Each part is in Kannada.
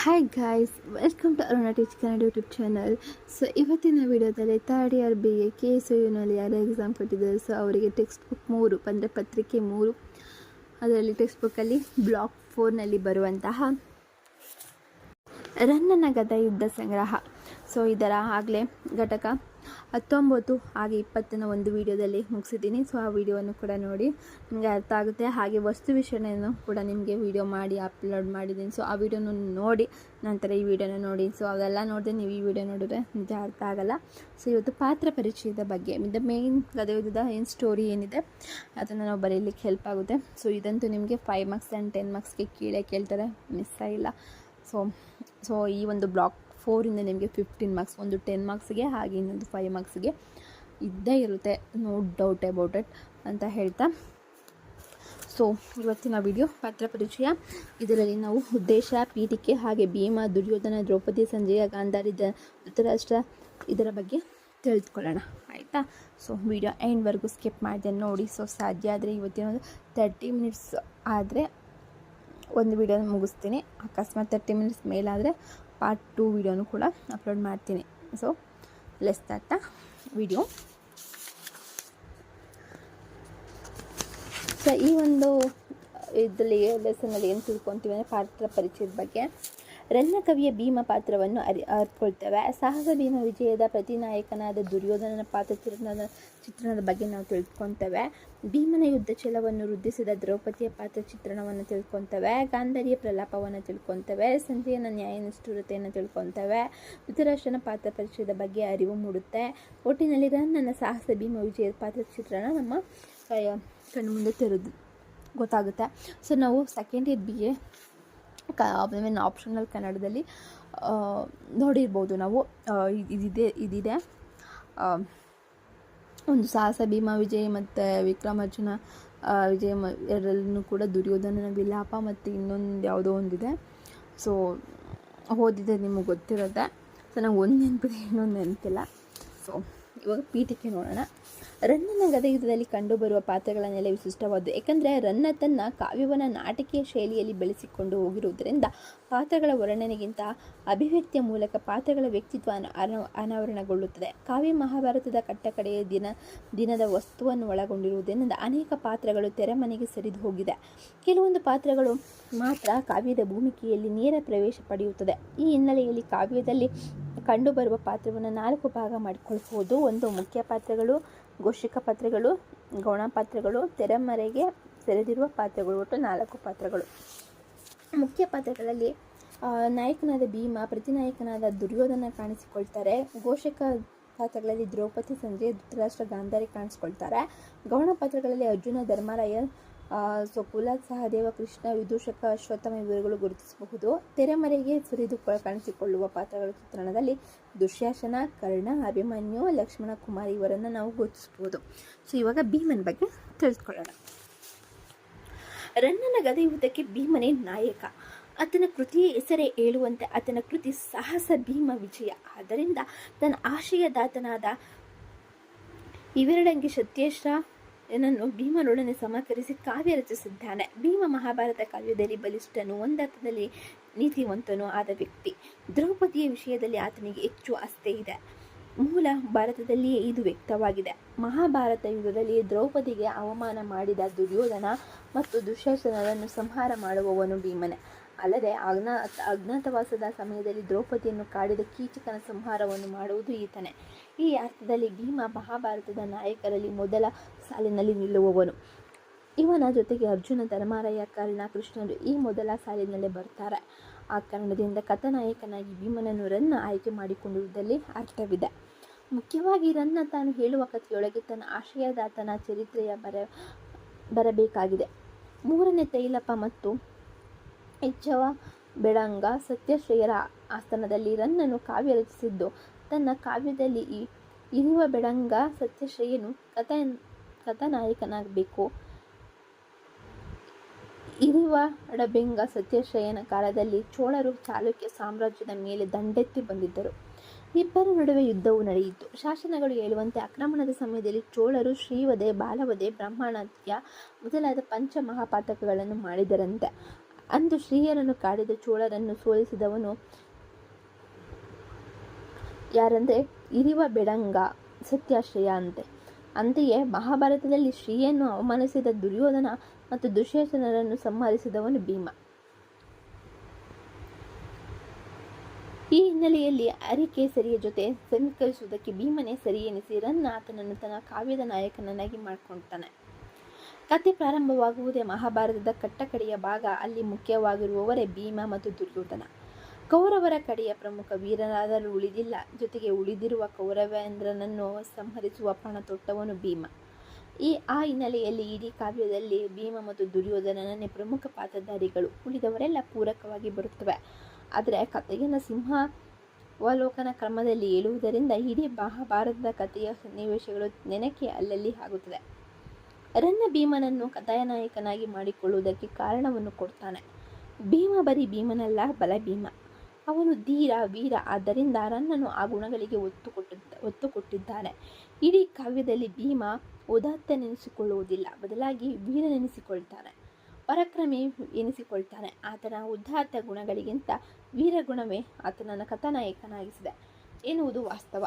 Hi guys, welcome to Aruna teach Kannada YouTube channel. So ಇವತ್ತಿನ ವಿಡಿಯೋದಲ್ಲಿ ಥರ್ಡ್ ಇಯರ್ BA KSUನಲ್ಲಿ ಯಾರು ಎಕ್ಸಾಮ್ ಕೊಟ್ಟಿದ್ದಾರೆ, ಸೊ ಅವರಿಗೆ ಟೆಕ್ಸ್ಟ್ ಬುಕ್ 3 ಅಂದರೆ ಪತ್ರಿಕೆ 3, ಅದರಲ್ಲಿ ಟೆಕ್ಸ್ಟ್ ಬುಕ್ಕಲ್ಲಿ ಬ್ಲಾಕ್ 4ನಲ್ಲಿ ಬರುವಂತಹ ರನ್ನನ ಗದ ಯುದ್ಧ ಸಂಗ್ರಹ. ಸೊ ಇದರ ಆಗಲೇ ಘಟಕ 19 ಹಾಗೆ 20ನ ಒಂದು ವಿಡಿಯೋದಲ್ಲಿ ಮುಗಿಸಿದ್ದೀನಿ. ಸೊ ಆ ವಿಡಿಯೋವನ್ನು ಕೂಡ ನೋಡಿ, ನಿಮಗೆ ಅರ್ಥ ಆಗುತ್ತೆ. ಹಾಗೆ ವಸ್ತು ವಿಷಯವನ್ನು ಕೂಡ ನಿಮಗೆ ವಿಡಿಯೋ ಮಾಡಿ ಅಪ್ಲೋಡ್ ಮಾಡಿದ್ದೀನಿ. ಸೊ ಆ ವಿಡಿಯೋನ ನೋಡಿ ನಂತರ ಈ ವಿಡಿಯೋನ ನೋಡಿ. ಸೊ ಅದೆಲ್ಲ ನೋಡಿದ್ರೆ ನೀವು ಈ ವಿಡಿಯೋ ನೋಡಿದ್ರೆ ನಿಜ ಅರ್ಥ ಆಗಲ್ಲ. ಸೊ ಇವತ್ತು ಪಾತ್ರ ಪರಿಚಯದ ಬಗ್ಗೆ, ದ ಮೇನ್ ಗದಯುದ್ಧದ ಏನು ಸ್ಟೋರಿ ಏನಿದೆ ಅದನ್ನು ನಾವು ಬರೀಲಿಕ್ಕೆ ಹೆಲ್ಪ್ ಆಗುತ್ತೆ. ಸೊ ಇದಂತೂ ನಿಮಗೆ 5 ಮಾರ್ಕ್ಸ್ ಆ್ಯಂಡ್ 10 ಮಾರ್ಕ್ಸ್ಗೆ ಕೀಳೇ ಕೇಳ್ತಾರೆ, ಮಿಸ್ ಆಗಿಲ್ಲ. ಸೊ ಈ ಒಂದು ಬ್ಲಾಕ್ 4ಇಂದ ನಿಮಗೆ 15 ಮಾರ್ಕ್ಸ್, ಒಂದು 10 ಮಾರ್ಕ್ಸ್ಗೆ ಹಾಗೆ ಇನ್ನೊಂದು 5 ಮಾರ್ಕ್ಸ್ಗೆ ಇದ್ದೇ ಇರುತ್ತೆ, ನೋ ಡೌಟ್ ಅಬೌಟ್ ಇಟ್ ಅಂತ ಹೇಳ್ತಾ. ಸೊ ಇವತ್ತಿನ ವಿಡಿಯೋ ಪಾತ್ರ ಪರಿಚಯ. ಇದರಲ್ಲಿ ನಾವು ಉದ್ದೇಶ, ಪೀಠಿಕೆ, ಹಾಗೆ ಭೀಮ, ದುರ್ಯೋಧನ, ದ್ರೌಪದಿ, ಸಂಜಯ, ಗಾಂಧಾರಿ, ಧೃತರಾಷ್ಟ್ರ ಇದರ ಬಗ್ಗೆ ತಿಳಿದುಕೊಳ್ಳೋಣ, ಆಯಿತಾ. ಸೊ ವಿಡಿಯೋ ಎಂಡ್ವರೆಗೂ ಸ್ಕಿಪ್ ಮಾಡಿದೆ ನೋಡಿ. ಸೊ ಸಾಧ್ಯ ಆದರೆ ಇವತ್ತಿನ 30 ಮಿನಿಟ್ಸ್ ಆದರೆ ಒಂದು ವಿಡಿಯೋ ಮುಗಿಸ್ತೀನಿ. ಅಕಸ್ಮಾತ್ 30 ಮಿನಿಟ್ಸ್ ಮೇಲಾದರೆ ಪಾರ್ಟ್ 2 ವಿಡಿಯೋನು ಕೂಡ ಅಪ್ಲೋಡ್ ಮಾಡ್ತೀನಿ. So let's start the video. So ಈ ಒಂದು ಇದರಲ್ಲಿ ಲೆಸನಲ್ಲಿ ಏನು ತಿಳ್ಕೊತೀವಿ ಅಂದರೆ ಪಾತ್ರ ಪರಿಚಯದ ಬಗ್ಗೆ. ರನ್ನ ಕವಿಯ ಭೀಮ ಪಾತ್ರವನ್ನು ಅರ್ತ್ಕೊಳ್ತೇವೆ. ಸಾಹಸ ಭೀಮ ವಿಜಯದ ಪ್ರತಿನಾಯಕನಾದ ದುರ್ಯೋಧನನ ಪಾತ್ರ ಚಿತ್ರಣದ ಬಗ್ಗೆ ನಾವು ತಿಳ್ಕೊತೇವೆ. ಭೀಮನ ಯುದ್ಧ ಛಲವನ್ನು ವೃದ್ಧಿಸಿದ ದ್ರೌಪದಿಯ ಪಾತ್ರ ಚಿತ್ರಣವನ್ನು ತಿಳ್ಕೊತೇವೆ. ಗಾಂಧಾರಿಯ ಪ್ರಲಾಪವನ್ನು ತಿಳ್ಕೊತೇವೆ. ಸಂಜಯನ ನ್ಯಾಯ ನಿಷ್ಠುರತೆಯನ್ನು ತಿಳ್ಕೊತೇವೆ. ಧೃತರಾಷ್ಟ್ರನ ಪಾತ್ರ ಪರಿಚಯದ ಬಗ್ಗೆ ಅರಿವು ಮೂಡುತ್ತೆ. ಒಟ್ಟಿನಲ್ಲಿ ರನ್ನನ ಸಾಹಸ ಭೀಮ ವಿಜಯದ ಪಾತ್ರ ಚಿತ್ರಣ ನಮ್ಮ ಕಣ್ಣು ಮುಂದೆ ಗೊತ್ತಾಗುತ್ತೆ. ಸೊ ನಾವು ಸೆಕೆಂಡ್ ಇಯರ್ BA ಆಪ್ಷನಲ್ ಕನ್ನಡದಲ್ಲಿ ನೋಡಿರ್ಬೋದು ನಾವು. ಇದಿದೆ ಒಂದು ಸಾಹಸ ಭೀಮ ವಿಜಯ್ ಮತ್ತು ವಿಕ್ರಮಾರ್ಜುನ ವಿಜಯ ಎರಡರಲ್ಲೂ ಕೂಡ ದುರ್ಯೋಧನನ ವಿಲಾಪ ಮತ್ತು ಇನ್ನೊಂದು ಯಾವುದೋ ಒಂದಿದೆ. ಸೊ ಓದಿದೆ, ನಿಮಗೆ ಗೊತ್ತಿರುತ್ತೆ. ಸೊ ನಂಗೆ ಒಂದು ನೆನಪಿದೆ, ಇನ್ನೊಂದು ನೆನಪಿಲ್ಲ. ಸೊ ಇವಾಗ ಪೀಠಿಕೆ ನೋಡೋಣ. ರನ್ನನ ಗದಯುದ್ಧದಲ್ಲಿ ಕಂಡುಬರುವ ಪಾತ್ರಗಳನ್ನೆಲ್ಲ ವಿಶಿಷ್ಟವಾದ್ದು. ಏಕೆಂದರೆ ರನ್ನ ತನ್ನ ಕಾವ್ಯವನ್ನು ನಾಟಕೀಯ ಶೈಲಿಯಲ್ಲಿ ಬೆಳೆಸಿಕೊಂಡು ಹೋಗಿರುವುದರಿಂದ ಪಾತ್ರಗಳ ವರ್ಣನೆಗಿಂತ ಅಭಿವ್ಯಕ್ತಿಯ ಮೂಲಕ ಪಾತ್ರಗಳ ವ್ಯಕ್ತಿತ್ವ ಅನಾವರಣಗೊಳ್ಳುತ್ತದೆ. ಕಾವ್ಯ ಮಹಾಭಾರತದ ಕಟ್ಟಕಡೆಯ ದಿನದ ವಸ್ತುವನ್ನು ಒಳಗೊಂಡಿರುವುದರಿಂದ ಅನೇಕ ಪಾತ್ರಗಳು ತೆರೆಮನೆಗೆ ಸರಿದು ಹೋಗಿದೆ. ಕೆಲವೊಂದು ಪಾತ್ರಗಳು ಮಾತ್ರ ಕಾವ್ಯದ ಭೂಮಿಕೆಯಲ್ಲಿ ನೇರ ಪ್ರವೇಶ ಪಡೆಯುತ್ತದೆ. ಈ ಹಿನ್ನೆಲೆಯಲ್ಲಿ ಕಾವ್ಯದಲ್ಲಿ ಕಂಡುಬರುವ ಪಾತ್ರವನ್ನು 4 ಭಾಗ ಮಾಡಿಕೊಳ್ಳಬಹುದು. 1 ಮುಖ್ಯ ಪಾತ್ರಗಳು, ಗೋಷಿಕ ಪಾತ್ರಗಳು, ಗೌಣ ಪಾತ್ರಗಳು, ತೆರೆಮರೆಗೆ ಸೆರೆದಿರುವ ಪಾತ್ರಗಳು. ಒಟ್ಟು 4 ಪಾತ್ರಗಳು. ಮುಖ್ಯ ಪಾತ್ರಗಳಲ್ಲಿ ನಾಯಕನಾದ ಭೀಮ, ಪ್ರತಿನಾಯಕನಾದ ದುರ್ಯೋಧನ ಕಾಣಿಸಿಕೊಳ್ತಾರೆ. ಗೋಷಕ ಪಾತ್ರಗಳಲ್ಲಿ ದ್ರೌಪದಿ, ಸಂಜಯ, ಧೃತರಾಷ್ಟ್ರ, ಗಾಂಧಾರಿ ಕಾಣಿಸ್ಕೊಳ್ತಾರೆ. ಗೌಣ ಪಾತ್ರಗಳಲ್ಲಿ ಅರ್ಜುನ, ಧರ್ಮರಾಯ, ಕುಲ, ಸಹದೇವ, ಕೃಷ್ಣ, ವಿದೂಷಕ, ಅಶ್ವತ್ಥಾಮ ಇವರುಗಳು ಗುರುತಿಸಬಹುದು. ತೆರೆಮರೆಗೆ ಸುರಿದು ಕಾಣಿಸಿಕೊಳ್ಳುವ ಪಾತ್ರಗಳ ಚಿತ್ರಣದಲ್ಲಿ ದುಶ್ಯಾಸನ, ಕರ್ಣ, ಅಭಿಮನ್ಯು, ಲಕ್ಷ್ಮಣ, ಕುಮಾರ್ ಇವರನ್ನು ನಾವು ಗುರುತಿಸಬಹುದು. ಸೊ ಇವಾಗ ಭೀಮನ ಬಗ್ಗೆ ತಿಳಿದುಕೊಳ್ಳೋಣ. ರನ್ನನ ಗದಯುದ್ಧಕ್ಕೆ ಭೀಮನೇ ನಾಯಕ. ಆತನ ಕೃತಿಯ ಹೆಸರೇ ಹೇಳುವಂತೆ ಆತನ ಕೃತಿ ಸಾಹಸ ಭೀಮ ವಿಜಯ. ಆದ್ದರಿಂದ ತನ್ನ ಆಶಯದಾತನಾದ ಇವೆರಡಂಗಿ ಸತ್ಯೇಶ್ವರನನ್ನು ಭೀಮನೊಡನೆ ಸಮಕರಿಸಿ ಕಾವ್ಯ ರಚಿಸಿದ್ದಾನೆ. ಭೀಮ ಮಹಾಭಾರತ ಕಾವ್ಯದಲ್ಲಿ ಬಲಿಷ್ಠನು, ಒಂದರ್ಥದಲ್ಲಿ ನೀತಿವಂತನೂ ಆದ ವ್ಯಕ್ತಿ. ದ್ರೌಪದಿಯ ವಿಷಯದಲ್ಲಿ ಆತನಿಗೆ ಹೆಚ್ಚು ಆಸ್ಥೆ ಇದೆ. ಮೂಲ ಭಾರತದಲ್ಲಿಯೇ ಇದು ವ್ಯಕ್ತವಾಗಿದೆ. ಮಹಾಭಾರತ ಯುಗದಲ್ಲಿ ದ್ರೌಪದಿಗೆ ಅವಮಾನ ಮಾಡಿದ ದುರ್ಯೋಧನ ಮತ್ತು ದುಶ್ಯಾಸನರನ್ನು ಸಂಹಾರ ಮಾಡುವವನು ಭೀಮನೇ. ಅಲ್ಲದೆ ಅಜ್ಞಾತವಾಸದ ಸಮಯದಲ್ಲಿ ದ್ರೌಪದಿಯನ್ನು ಕಾಡಿದ ಕೀಚಕನ ಸಂಹಾರವನ್ನು ಮಾಡುವುದು ಈತನೇ. ಈ ಅರ್ಥದಲ್ಲಿ ಭೀಮ ಮಹಾಭಾರತದ ನಾಯಕರಲ್ಲಿ ಮೊದಲ ಸಾಲಿನಲ್ಲಿ ನಿಲ್ಲುವವನು. ಇವನ ಜೊತೆಗೆ ಅರ್ಜುನ, ಧರ್ಮರಾಯ, ಕರ್ಣ, ಕೃಷ್ಣರು ಈ ಮೊದಲ ಸಾಲಿನಲ್ಲೇ ಬರ್ತಾರೆ. ಆ ಕಾರಣದಿಂದ ಕಥಾನಾಯಕನಾಗಿ ಭೀಮನನ್ನು ರನ್ನ ಆಯ್ಕೆ ಮಾಡಿಕೊಂಡಿರುವುದರಲ್ಲಿ ಅರ್ಥವಿದೆ. ಮುಖ್ಯವಾಗಿ ರನ್ನ ತಾನು ಹೇಳುವ ಕಥೆಯೊಳಗೆ ತನ್ನ ಆಶಯದಾತನ ಚರಿತ್ರೆಯ ಬರಬೇಕಾಗಿದೆ. 3ನೇ ತೈಲಪ ಮತ್ತು ಹೆಚ್ಚವ ಬೆಳಂಗ ಸತ್ಯಶ್ರೇಯರ ಆಸ್ಥಾನದಲ್ಲಿ ರನ್ನನು ಕಾವ್ಯ ರಚಿಸಿದ್ದು. ತನ್ನ ಕಾವ್ಯದಲ್ಲಿ ಇರುವ ಬೆಳಂಗ ಸತ್ಯಶ್ರೇಯನು ಕಥಾನಾಯಕನಾಗಬೇಕು. ಇರುವ ಅಡಬೆಂಗ ಸತ್ಯಶ್ರೇಯನ ಕಾಲದಲ್ಲಿ ಚೋಳರು ಚಾಲುಕ್ಯ ಸಾಮ್ರಾಜ್ಯದ ಮೇಲೆ ದಂಡೆತ್ತಿ ಬಂದಿದ್ದರು. ಇಬ್ಬರ ನಡುವೆ ಯುದ್ಧವು ನಡೆಯಿತು. ಶಾಸನಗಳು ಹೇಳುವಂತೆ ಆಕ್ರಮಣದ ಸಮಯದಲ್ಲಿ ಚೋಳರು ಶ್ರೀವಧೆ, ಬಾಲವಧೆ, ಬ್ರಹ್ಮಹತ್ಯ ಮೊದಲಾದ 5 ಮಹಾಪಾತಕಗಳನ್ನು ಮಾಡಿದರಂತೆ. ಅಂದು ಶ್ರೀಯರನ್ನು ಕಾಡಿದ ಚೋಳರನ್ನು ಸೋಲಿಸಿದವನು ಯಾರಂದರೆ ಇರಿವ ಬೆಡಂಗ ಸತ್ಯಾಶ್ರಯ ಅಂತೆ. ಅಂತೆಯೇ ಮಹಾಭಾರತದಲ್ಲಿ ಶ್ರೀಯನ್ನು ಅವಮಾನಿಸಿದ ದುರ್ಯೋಧನ ಮತ್ತು ದುಶ್ಯಾಸನರನ್ನು ಸಂಹರಿಸಿದವನು ಭೀಮ. ಈ ಹಿನ್ನೆಲೆಯಲ್ಲಿ ಹರಿಕೇಸರಿಯ ಜೊತೆ ಸಮೀಕರಿಸುವುದಕ್ಕೆ ಭೀಮನೇ ಸರಿ ಎನಿಸಿ ಆತನನ್ನು ತನ್ನ ಕಾವ್ಯದ ನಾಯಕನನ್ನಾಗಿ ಮಾಡಿಕೊಳ್ತಾನೆ. ಕಥೆ ಪ್ರಾರಂಭವಾಗುವುದೇ ಮಹಾಭಾರತದ ಕಟ್ಟಕಡೆಯ ಭಾಗ. ಅಲ್ಲಿ ಮುಖ್ಯವಾಗಿರುವವರೇ ಭೀಮ ಮತ್ತು ದುರ್ಯೋಧನ. ಕೌರವರ ಕಡೆಯ ಪ್ರಮುಖ ವೀರರಾದರೂ ಉಳಿದಿಲ್ಲ. ಜೊತೆಗೆ ಉಳಿದಿರುವ ಕೌರವೇಂದ್ರನನ್ನು ಸಂಹರಿಸುವ ಪಣ ತೊಟ್ಟವನು ಭೀಮ. ಆ ಹಿನ್ನೆಲೆಯಲ್ಲಿ ಇಡೀ ಕಾವ್ಯದಲ್ಲಿ ಭೀಮ ಮತ್ತು ದುರ್ಯೋಧನನೇ ಪ್ರಮುಖ ಪಾತ್ರಧಾರಿಗಳು. ಉಳಿದವರೆಲ್ಲ ಪೂರಕವಾಗಿ ಬರುತ್ತವೆ. ಆದರೆ ಕಥೆಯನ್ನು ಸಿಂಹಾವಲೋಕನ ಕ್ರಮದಲ್ಲಿ ಹೇಳುವುದರಿಂದ ಇಡೀ ಮಹಾಭಾರತದ ಕಥೆಯ ಸನ್ನಿವೇಶಗಳು ನೆನಕೆ ಅಲ್ಲಲ್ಲಿ ಆಗುತ್ತದೆ. ಭೀಮನನ್ನು ಕಥಾನಾಯಕನಾಗಿ ಮಾಡಿಕೊಳ್ಳುವುದಕ್ಕೆ ಕಾರಣವನ್ನು ಕೊಡ್ತಾನೆ. ಭೀಮ ಬರೀ ಭೀಮನಲ್ಲ, ಬಲ ಭೀಮ. ಅವನು ಧೀರ, ವೀರ. ಆದ್ದರಿಂದ ರನ್ನನು ಆ ಗುಣಗಳಿಗೆ ಒತ್ತು ಕೊಟ್ಟಿದ್ದಾನೆ. ಇಡೀ ಕಾವ್ಯದಲ್ಲಿ ಭೀಮ ಉದಾತ್ತನೆನಿಸಿಕೊಳ್ಳುವುದಿಲ್ಲ, ಬದಲಾಗಿ ವೀರನೆನಿಸಿಕೊಳ್ತಾನೆ, ಪರಾಕ್ರಮಿ ಎನಿಸಿಕೊಳ್ತಾನೆ. ಆತನ ಉದಾತ್ತ ಗುಣಗಳಿಗಿಂತ ವೀರಗುಣವೇ ಆತನನ್ನು ಕಥಾನಾಯಕನಾಗಿಸಿದೆ ಎನ್ನುವುದು ವಾಸ್ತವ.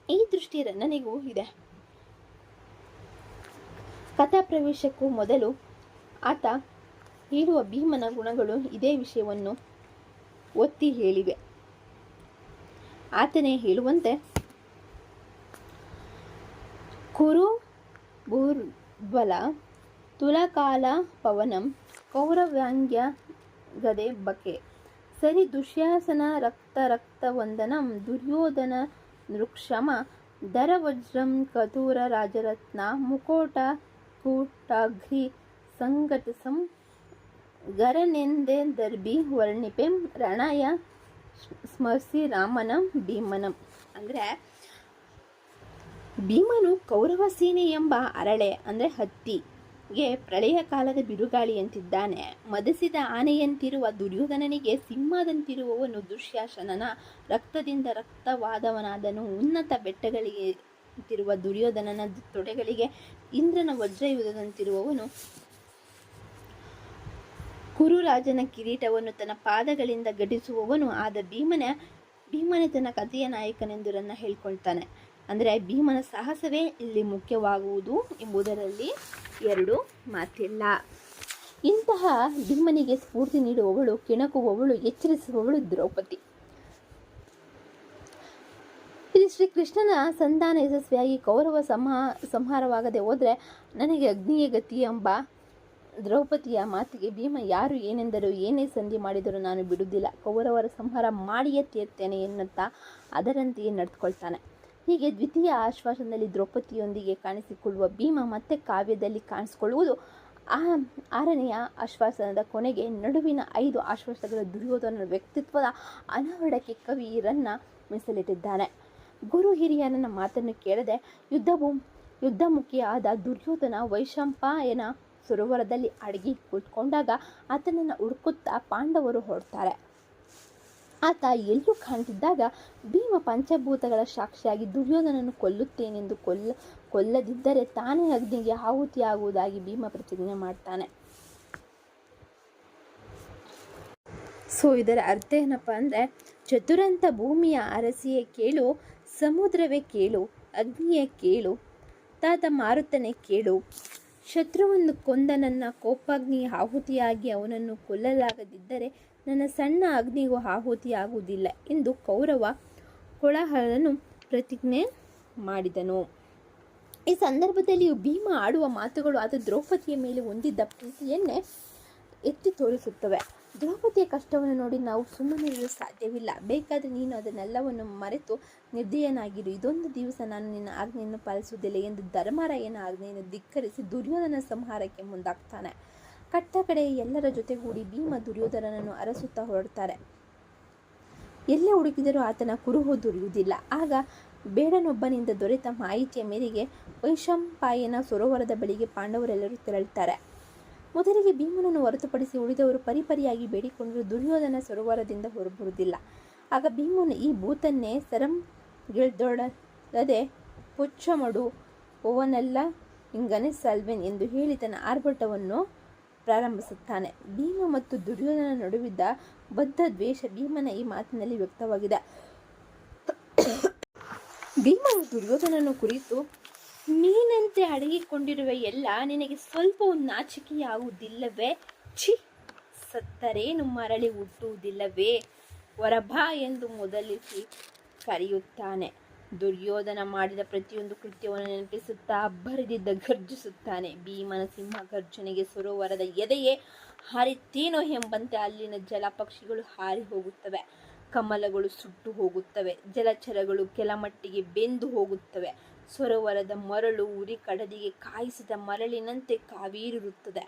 ಈ ದೃಷ್ಟಿ ರನ್ನನಿಗೂ ಇದೆ. ಕಥಾ ಪ್ರವೇಶಕ್ಕೂ ಮೊದಲು ಆತ ಹೇಳುವ ಭೀಮನ ಗುಣಗಳು ಇದೇ ವಿಷಯವನ್ನು ಒತ್ತಿ ಹೇಳಿವೆ. ಆತನೇ ಹೇಳುವಂತೆ, ಕುರು ಭೂರ್ಬಲ ತುಲಕಾಲ ಪವನಂ ಕೌರವ್ಯಾಂಗ್ಯ ಗದೆ ಬಕೆ ಸರಿ ದುಶ್ಯಾಸನ ರಕ್ತ ವಂದನಂ ದುರ್ಯೋಧನ ನೃಕ್ಷಮ ದರವಜ್ರಂ ಕತೂರ ರಾಜರತ್ನ ಮುಕೋಟ ಕೂಟಾಘ್ರಿ ಸಂಘಟಸಂ ಗರನೆಂದೆ ದರ್ಬಿ ವರ್ಣಿಪೆಂ ರಣಯ ಸ್ಮರ್ಸಿ ರಾಮನಂ ಭೀಮನಂ. ಅಂದರೆ ಭೀಮನು ಕೌರವ ಸೇನೆ ಎಂಬ ಅರಳೆ ಅಂದರೆ ಹತ್ತಿಗೆ ಪ್ರಳಯ ಕಾಲದ ಬಿರುಗಾಳಿಯಂತಿದ್ದಾನೆ. ಮದಸಿದ ಆನೆಯಂತಿರುವ ದುರ್ಯೋಧನನಿಗೆ ಸಿಂಹದಂತಿರುವವನು ದುಶ್ಯಾಸನನ ರಕ್ತದಿಂದ ರಕ್ತವಾದವನಾದನು. ಉನ್ನತ ಬೆಟ್ಟಗಳಿಗೆ ತಿರುವ ದುರ್ಯೋಧನನ ತೊಡೆಗಳಿಗೆ ಇಂದ್ರನ ವಜ್ರಯುಧದಂತಿರುವವನು. ಕುರುರಾಜನ ಕಿರೀಟವನ್ನು ತನ್ನ ಪಾದಗಳಿಂದ ಘಟಿಸುವವನು ಆದ ಭೀಮನೇ ತನ್ನ ಕಥೆಯ ನಾಯಕನೆಂದು ರನ್ನ ಹೇಳ್ಕೊಳ್ತಾನೆ. ಅಂದರೆ ಭೀಮನ ಸಾಹಸವೇ ಇಲ್ಲಿ ಮುಖ್ಯವಾಗುವುದು ಎಂಬುದರಲ್ಲಿ ಎರಡು ಮಾತಿಲ್ಲ. ಇಂತಹ ಭೀಮನಿಗೆ ಸ್ಫೂರ್ತಿ ನೀಡುವವಳು, ಕೆಣಕುವವಳು, ಎಚ್ಚರಿಸುವವಳು ದ್ರೌಪದಿ. ಇಲ್ಲಿ ಶ್ರೀಕೃಷ್ಣನ ಸಂಧಾನ ಯಶಸ್ವಿಯಾಗಿ ಕೌರವ ಸಂಹಾರವಾಗದೆ ಹೋದರೆ ನನಗೆ ಅಗ್ನಿಯ ಗತಿ ಎಂಬ ದ್ರೌಪದಿಯ ಮಾತಿಗೆ ಭೀಮ ಯಾರು ಏನೆಂದರೂ, ಏನೇ ಸಂಧಿ ಮಾಡಿದರೂ ನಾನು ಬಿಡುವುದಿಲ್ಲ, ಕೌರವರ ಸಂಹಾರ ಮಾಡಿಯೇ ತೀರ್ತೇನೆ ಎನ್ನುತ್ತಾ ಅದರಂತೆಯೇ ನಡೆದುಕೊಳ್ತಾನೆ. ಹೀಗೆ ದ್ವಿತೀಯ ಆಶ್ವಾಸದಲ್ಲಿ ದ್ರೌಪದಿಯೊಂದಿಗೆ ಕಾಣಿಸಿಕೊಳ್ಳುವ ಭೀಮ ಮತ್ತೆ ಕಾವ್ಯದಲ್ಲಿ ಕಾಣಿಸಿಕೊಳ್ಳುವುದು ಆರನೆಯ ಆಶ್ವಾಸನದ ಕೊನೆಗೆ. ನಡುವಿನ 5 ಆಶ್ವಾಸಗಳ ದುರ್ಯೋಧನನ ವ್ಯಕ್ತಿತ್ವದ ಅನಾವರಣಕ್ಕೆ ಕವಿ ರನ್ನ ಮೀಸಲಿಟ್ಟಿದ್ದಾನೆ. ಗುರು ಹಿರಿಯರನ್ನ ಮಾತನ್ನು ಕೇಳದೆ ಯುದ್ಧಮುಖಿಯಾದ ದುರ್ಯೋಧನ ವೈಶಂಪಾಯನ ಸರೋವರದಲ್ಲಿ ಅಡಗಿ ಕೂತ್ಕೊಂಡಾಗ ಆತನನ್ನು ಹುಡುಕುತ್ತಾ ಪಾಂಡವರು ಹೊರಡ್ತಾರೆ. ಆತ ಎಲ್ಲೂ ಕಾಣ್ತಿದ್ದಾಗ ಭೀಮ ಪಂಚಭೂತಗಳ ಸಾಕ್ಷಿಯಾಗಿ ದುರ್ಯೋಧನನ್ನು ಕೊಲ್ಲುತ್ತೇನೆಂದು ಕೊಲ್ಲದಿದ್ದರೆ ತಾನೇ ಅಗ್ನಿಗೆ ಆಹುತಿಯಾಗುವುದಾಗಿ ಭೀಮ ಪ್ರತಿಜ್ಞೆ ಮಾಡ್ತಾನೆ. ಸೊ ಇದರ ಅರ್ಥ ಏನಪ್ಪ ಅಂದರೆ, ಚತುರಂತ ಭೂಮಿಯ ಅರಸಿಯೇ ಕೇಳು, ಸಮುದ್ರವೇ ಕೇಳು, ಅಗ್ನಿಯೇ ಕೇಳು, ತಾತ ಮಾರುತನೇ ಕೇಳು, ಶತ್ರುವನ್ನು ಕೊಂದ ನನ್ನ ಕೋಪಾಗ್ನಿಯ ಆಹುತಿಯಾಗಿ ಅವನನ್ನು ಕೊಲ್ಲಲಾಗದಿದ್ದರೆ ನನ್ನ ಸಣ್ಣ ಅಗ್ನಿಗೂ ಆಹುತಿಯಾಗುವುದಿಲ್ಲ ಎಂದು ಕೌರವ ಕೋಲಾಹಲನು ಪ್ರತಿಜ್ಞೆ ಮಾಡಿದನು. ಈ ಸಂದರ್ಭದಲ್ಲಿ ಭೀಮ ಆಡುವ ಮಾತುಗಳು ಆತ ದ್ರೌಪದಿಯ ಮೇಲೆ ಹೊಂದಿದ್ದ ಪ್ರೀತಿಯನ್ನೇ ಎತ್ತಿ ತೋರಿಸುತ್ತವೆ. ದ್ರೌಪದಿಯ ಕಷ್ಟವನ್ನು ನೋಡಿ ನಾವು ಸುಮ್ಮನಿರಲು ಸಾಧ್ಯವಿಲ್ಲ. ಬೇಕಾದರೆ ನೀನು ಅದನ್ನೆಲ್ಲವನ್ನು ಮರೆತು ನಿರ್ದಯನಾಗಿರು. ಇದೊಂದು ದಿವಸ ನಾನು ನಿನ್ನ ಆಜ್ಞೆಯನ್ನು ಪಾಲಿಸುವುದಿಲ್ಲ ಎಂದು ಧರ್ಮರಾಯನ ಆಜ್ಞೆಯನ್ನು ಧಿಕ್ಕರಿಸಿ ದುರ್ಯೋಧನ ಸಂಹಾರಕ್ಕೆ ಮುಂದಾಗ್ತಾನೆ. ಕಟ್ಟ ಕಡೆ ಎಲ್ಲರ ಜೊತೆಗೂಡಿ ಭೀಮ ದುರ್ಯೋಧನನನ್ನು ಅರಸುತ್ತಾ ಹೊರಡ್ತಾರೆ. ಎಲ್ಲೇ ಹುಡುಕಿದರೂ ಆತನ ಕುರುಹು ದೊರೆಯುವುದಿಲ್ಲ. ಆಗ ಬೇಡನೊಬ್ಬನಿಂದ ದೊರೆತ ಮಾಹಿತಿಯ ಮೇರೆಗೆ ವೈಶಂಪಾಯನ ಸರೋವರದ ಬಳಿಗೆ ಪಾಂಡವರೆಲ್ಲರೂ ತೆರಳುತ್ತಾರೆ. ಮೊದಲಿಗೆ ಭೀಮನನ್ನು ಹೊರತುಪಡಿಸಿ ಉಳಿದವರು ಪರಿಪರಿಯಾಗಿ ಬೇಡಿಕೊಂಡರೂ ದುರ್ಯೋಧನ ಸರೋವರದಿಂದ ಹೊರಬರುವುದಿಲ್ಲ. ಆಗ ಭೀಮನು ಈ ಭೂತನ್ನೇ ಸರಂಗಿಳ್ದೊಡದೆ ಪುಚ್ಚಮಡು ಓವನೆಲ್ಲ ಹಿಂಗನೆ ಸಲ್ವೆನ್ ಎಂದು ಹೇಳಿ ತನ್ನ ಆರ್ಭಟವನ್ನು ಪ್ರಾರಂಭಿಸುತ್ತಾನೆ. ಭೀಮ ಮತ್ತು ದುರ್ಯೋಧನ ನಡುವಿದ್ದ ಬದ್ಧ ದ್ವೇಷ ಭೀಮನ ಈ ಮಾತಿನಲ್ಲಿ ವ್ಯಕ್ತವಾಗಿದೆ. ಭೀಮನು ದುರ್ಯೋಧನನ ಕುರಿತು, ನೀನಂತೆ ಅಡಗಿಕೊಂಡಿರುವ ಎಲ್ಲ ನಿನಗೆ ಸ್ವಲ್ಪವೂ ನಾಚಿಕೆಯಾಗುವುದಿಲ್ಲವೇ? ಛಿ, ಸತ್ತರೇನು ಮರಳಿ ಹುಟ್ಟುವುದಿಲ್ಲವೇ? ಹೊರಬಾ ಎಂದು ಮೊದಲಿಸಿ ಕರೆಯುತ್ತಾನೆ. ದುರ್ಯೋಧನ ಮಾಡಿದ ಪ್ರತಿಯೊಂದು ಕೃತ್ಯವನ್ನು ನೆನಪಿಸುತ್ತಾ ಅಬ್ಬರದಿಂದ ಗರ್ಜಿಸುತ್ತಾನೆ. ಭೀಮನ ಸಿಂಹ ಗರ್ಜನೆಗೆ ಸರೋವರದ ಎದೆಯೇ ಹಾರಿತೇನೋ ಎಂಬಂತೆ ಅಲ್ಲಿನ ಜಲಪಕ್ಷಿಗಳು ಹಾರಿ ಹೋಗುತ್ತವೆ, ಕಮಲಗಳು ಸುಟ್ಟು ಹೋಗುತ್ತವೆ, ಜಲಚರಗಳು ಕೆಲಮಟ್ಟಿಗೆ ಬೆಂದು ಹೋಗುತ್ತವೆ. ಸರೋವರದ ಮರಳು ಉರಿ ಕಡಲಿಗೆ ಕಾಯಿಸಿದ ಮರಳಿನಂತೆ ಕಾವೇರಿರುತ್ತದೆ.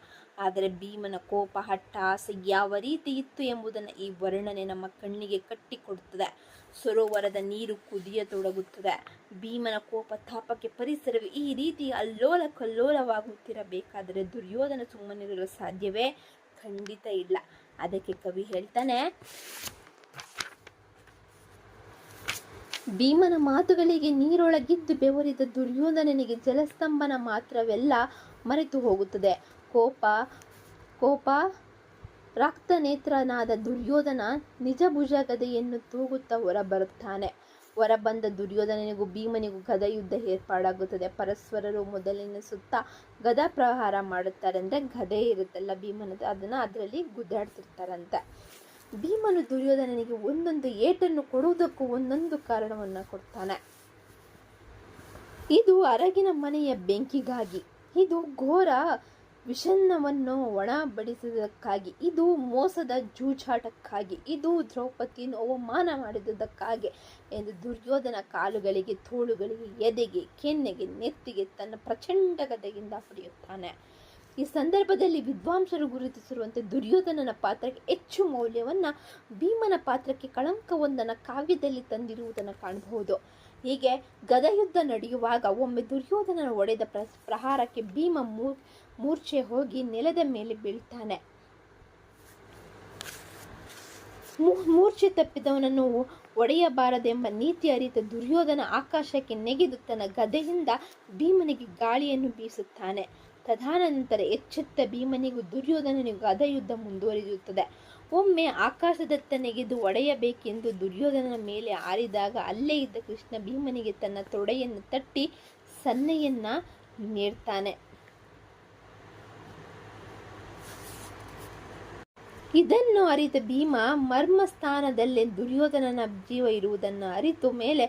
ಆದರೆ ಭೀಮನ ಕೋಪ, ಹಠಾಸ ಯಾವ ರೀತಿ ಇತ್ತು ಎಂಬುದನ್ನು ಈ ವರ್ಣನೆ ನಮ್ಮ ಕಣ್ಣಿಗೆ ಕಟ್ಟಿಕೊಡುತ್ತದೆ. ಸರೋವರದ ನೀರು ಕುದಿಯತೊಡಗುತ್ತದೆ. ಭೀಮನ ಕೋಪ ತಾಪಕ್ಕೆ ಪರಿಸರವೇ ಈ ರೀತಿ ಅಲ್ಲೋಲ ಕಲ್ಲೋಲವಾಗುತ್ತಿರಬೇಕಾದರೆ ದುರ್ಯೋಧನ ಸುಮ್ಮನಿರಲು ಸಾಧ್ಯವೇ? ಖಂಡಿತ ಇಲ್ಲ. ಅದಕ್ಕೆ ಕವಿ ಹೇಳ್ತಾನೆ, ಭೀಮನ ಮಾತುಗಳಿಗೆ ನೀರೊಳಗಿದ್ದು ಬೆವರಿದ ದುರ್ಯೋಧನನಿಗೆ ಜಲಸ್ತಂಭನ ಮಾತ್ರವೆಲ್ಲ ಮರೆತು ಹೋಗುತ್ತದೆ. ಕೋಪ ರಕ್ತನೇತ್ರನಾದ ದುರ್ಯೋಧನ ನಿಜ ಭುಜಗದೆಯನ್ನು ತೂಗುತ್ತಾ ಹೊರಬರುತ್ತಾನೆ. ಹೊರಬಂದ ದುರ್ಯೋಧನನಿಗೂ ಭೀಮನಿಗೂ ಗದಾಯುದ್ಧ ಏರ್ಪಾಡಾಗುತ್ತದೆ. ಪರಸ್ಪರರು ಮೊದಲಿನ ಸುತ್ತ ಗದಾ ಪ್ರಹಾರ ಮಾಡುತ್ತಾರೆ. ಅಂದರೆ ಗದೆ ಇರುತ್ತಲ್ಲ ಭೀಮನದು, ಅದರಲ್ಲಿ ಗುದ್ದಾಡ್ತಿರ್ತಾರಂತೆ. ಭೀಮನು ದುರ್ಯೋಧನನಿಗೆ ಒಂದೊಂದು ಏಟನ್ನು ಕೊಡುವುದಕ್ಕೂ ಒಂದೊಂದು ಕಾರಣವನ್ನು ಕೊಡ್ತಾನೆ. ಇದು ಅರಗಿನ ಮನೆಯ ಬೆಂಕಿಗಾಗಿ, ಇದು ಘೋರ ವಿಷನ್ನವನ್ನು ಒಣಬಡಿಸಿದ್ದಕ್ಕಾಗಿ, ಇದು ಮೋಸದ ಜೂಜಾಟಕ್ಕಾಗಿ, ಇದು ದ್ರೌಪದಿಯನ್ನು ಅವಮಾನ ಮಾಡಿದುದಕ್ಕಾಗಿ ಎಂದು ದುರ್ಯೋಧನ ಕಾಲುಗಳಿಗೆ, ತೋಳುಗಳಿಗೆ, ಎದೆಗೆ, ಕೆನ್ನೆಗೆ, ನೆತ್ತಿಗೆ ತನ್ನ ಪ್ರಚಂಡ ಗದೆಯಿಂದ ಹೊಡೆಯುತ್ತಾನೆ. ಈ ಸಂದರ್ಭದಲ್ಲಿ ವಿದ್ವಾಂಸರು ಗುರುತಿಸಿರುವಂತೆ ದುರ್ಯೋಧನನ ಪಾತ್ರಕ್ಕೆ ಹೆಚ್ಚು ಮೌಲ್ಯವನ್ನು, ಭೀಮನ ಪಾತ್ರಕ್ಕೆ ಕಳಂಕವೊಂದನ್ನು ಕಾವ್ಯದಲ್ಲಿ ತಂದಿರುವುದನ್ನು ಕಾಣಬಹುದು. ಹೀಗೆ ಗದಾಯುದ್ಧ ನಡೆಯುವಾಗ ಒಮ್ಮೆ ದುರ್ಯೋಧನನ ಹೊಡೆದ ಪ್ರಹಾರಕ್ಕೆ ಭೀಮ ಮೂರ್ಛೆ ಹೋಗಿ ನೆಲದ ಮೇಲೆ ಬೀಳ್ತಾನೆ. ಮೂರ್ಛೆ ತಪ್ಪಿದವನನ್ನು ಒಡೆಯಬಾರದೆಂಬ ನೀತಿ ಅರಿತ ದುರ್ಯೋಧನ ಆಕಾಶಕ್ಕೆ ನೆಗೆದು ತನ್ನ ಗದೆಯಿಂದ ಭೀಮನಿಗೆ ಗಾಳಿಯನ್ನು ಬೀಸುತ್ತಾನೆ. ತದನಂತರ ಎಚ್ಚೆತ್ತ ಭೀಮನಿಗೂ ದುರ್ಯೋಧನನಿಗೂ ಗದಾಯುದ್ಧ ಮುಂದುವರಿಯುತ್ತದೆ. ಒಮ್ಮೆ ಆಕಾಶದತ್ತ ನೆಗೆದು ಒಡೆಯಬೇಕೆಂದು ದುರ್ಯೋಧನನ ಮೇಲೆ ಆರಿದಾಗ ಅಲ್ಲೇ ಇದ್ದ ಕೃಷ್ಣ ಭೀಮನಿಗೆ ತನ್ನ ತೊಡೆಯನ್ನು ತಟ್ಟಿ ಸನ್ನೆಯನ್ನ ನೀಡ್ತಾನೆ. ಇದನ್ನು ಅರಿತ ಭೀಮ ಮರ್ಮಸ್ಥಾನದಲ್ಲೇ ದುರ್ಯೋಧನನ ಜೀವ ಇರುವುದನ್ನು ಅರಿತು ಮೇಲೆ